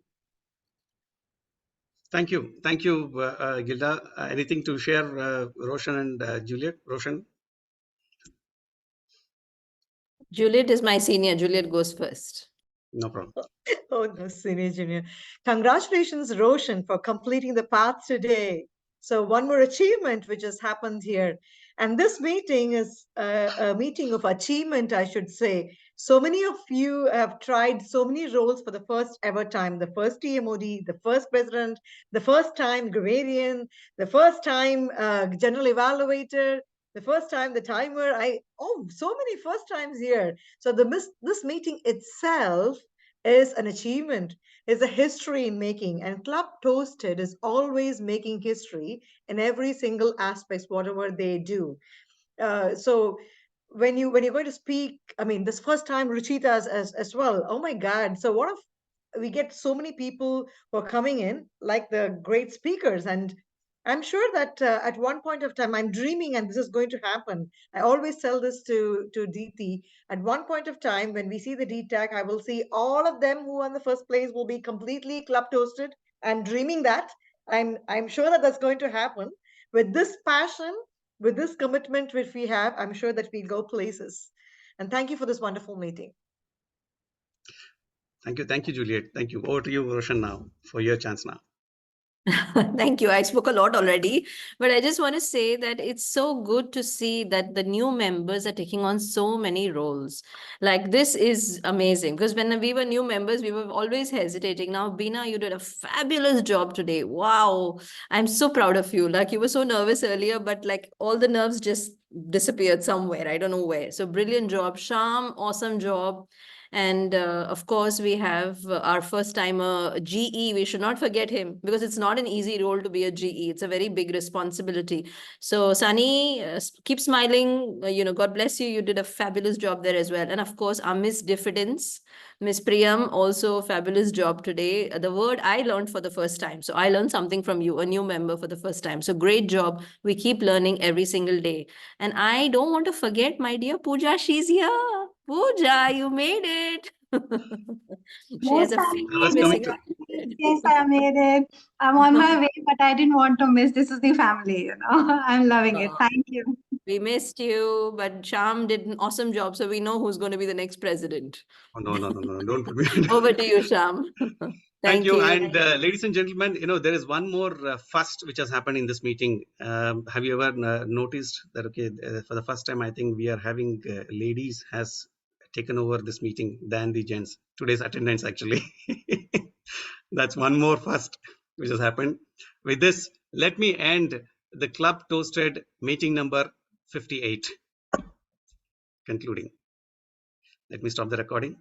Thank you, Gilda. Anything to share, Roshan and Juliet? Roshan? Juliet is my senior. Juliet goes first. No problem. Oh, no, Senior Junior. Congratulations, Roshan, for completing the path today. So one more achievement which has happened here. And this meeting is a meeting of achievement, I should say. So many of you have tried so many roles for the first ever time. The first TMOD, the first president, the first time grammarian, the first time general evaluator, the first time the timer. So many first times here. So this meeting itself is an achievement, is a history in making, and Club Toasted is always making history in every single aspect, whatever they do. So when you're going to speak, I mean, this first time Ruchita as well. Oh my God! So what if we get so many people who are coming in, like the great speakers, and I'm sure that at one point of time, I'm dreaming, and this is going to happen. I always tell this to Deepthi. At one point of time, when we see the DTAC, I will see all of them who are in the first place will be completely club toasted. I'm dreaming that. I'm sure that that's going to happen. With this passion, with this commitment which we have, I'm sure that we'll go places. And thank you for this wonderful meeting. Thank you, Juliet. Thank you. Over to you, Roshan, now for your chance now. Thank you. I spoke a lot already, but I just want to say that it's so good to see that the new members are taking on so many roles. Like, this is amazing, because when we were new members, we were always hesitating. Now, Beena, you did a fabulous job today. Wow. I'm so proud of you. Like, you were so nervous earlier, but like all the nerves just disappeared somewhere. I don't know where. So brilliant job. Sham, awesome job. And of course, we have our first timer, GE. We should not forget him, because it's not an easy role to be a GE. It's a very big responsibility. So Sunny, keep smiling. God bless you. You did a fabulous job there as well. And of course, our Miss Diffidence, Miss Priyam, also fabulous job today. The word I learned for the first time. So I learned something from you, a new member for the first time. So great job. We keep learning every single day. And I don't want to forget my dear Pooja. She's here. Pooja, you made it. She has Yes, a I finger I was made coming missing. to. it. Yes, I made it. I'm on my way, but I didn't want to miss. This is the family, I'm loving it. Thank you. We missed you, but Sham did an awesome job. So we know who's going to be the next president. Oh, no, don't put me on. Over to you, Sham. Thank Thank you. you. And ladies and gentlemen, there is one more first which has happened in this meeting. Have you ever noticed that, okay, for the first time, I think we are having ladies has taken over this meeting than the gents. Today's attendance, actually. That's one more first which has happened. With this, let me end the Club Toasted meeting number 58. Concluding. Let me stop the recording.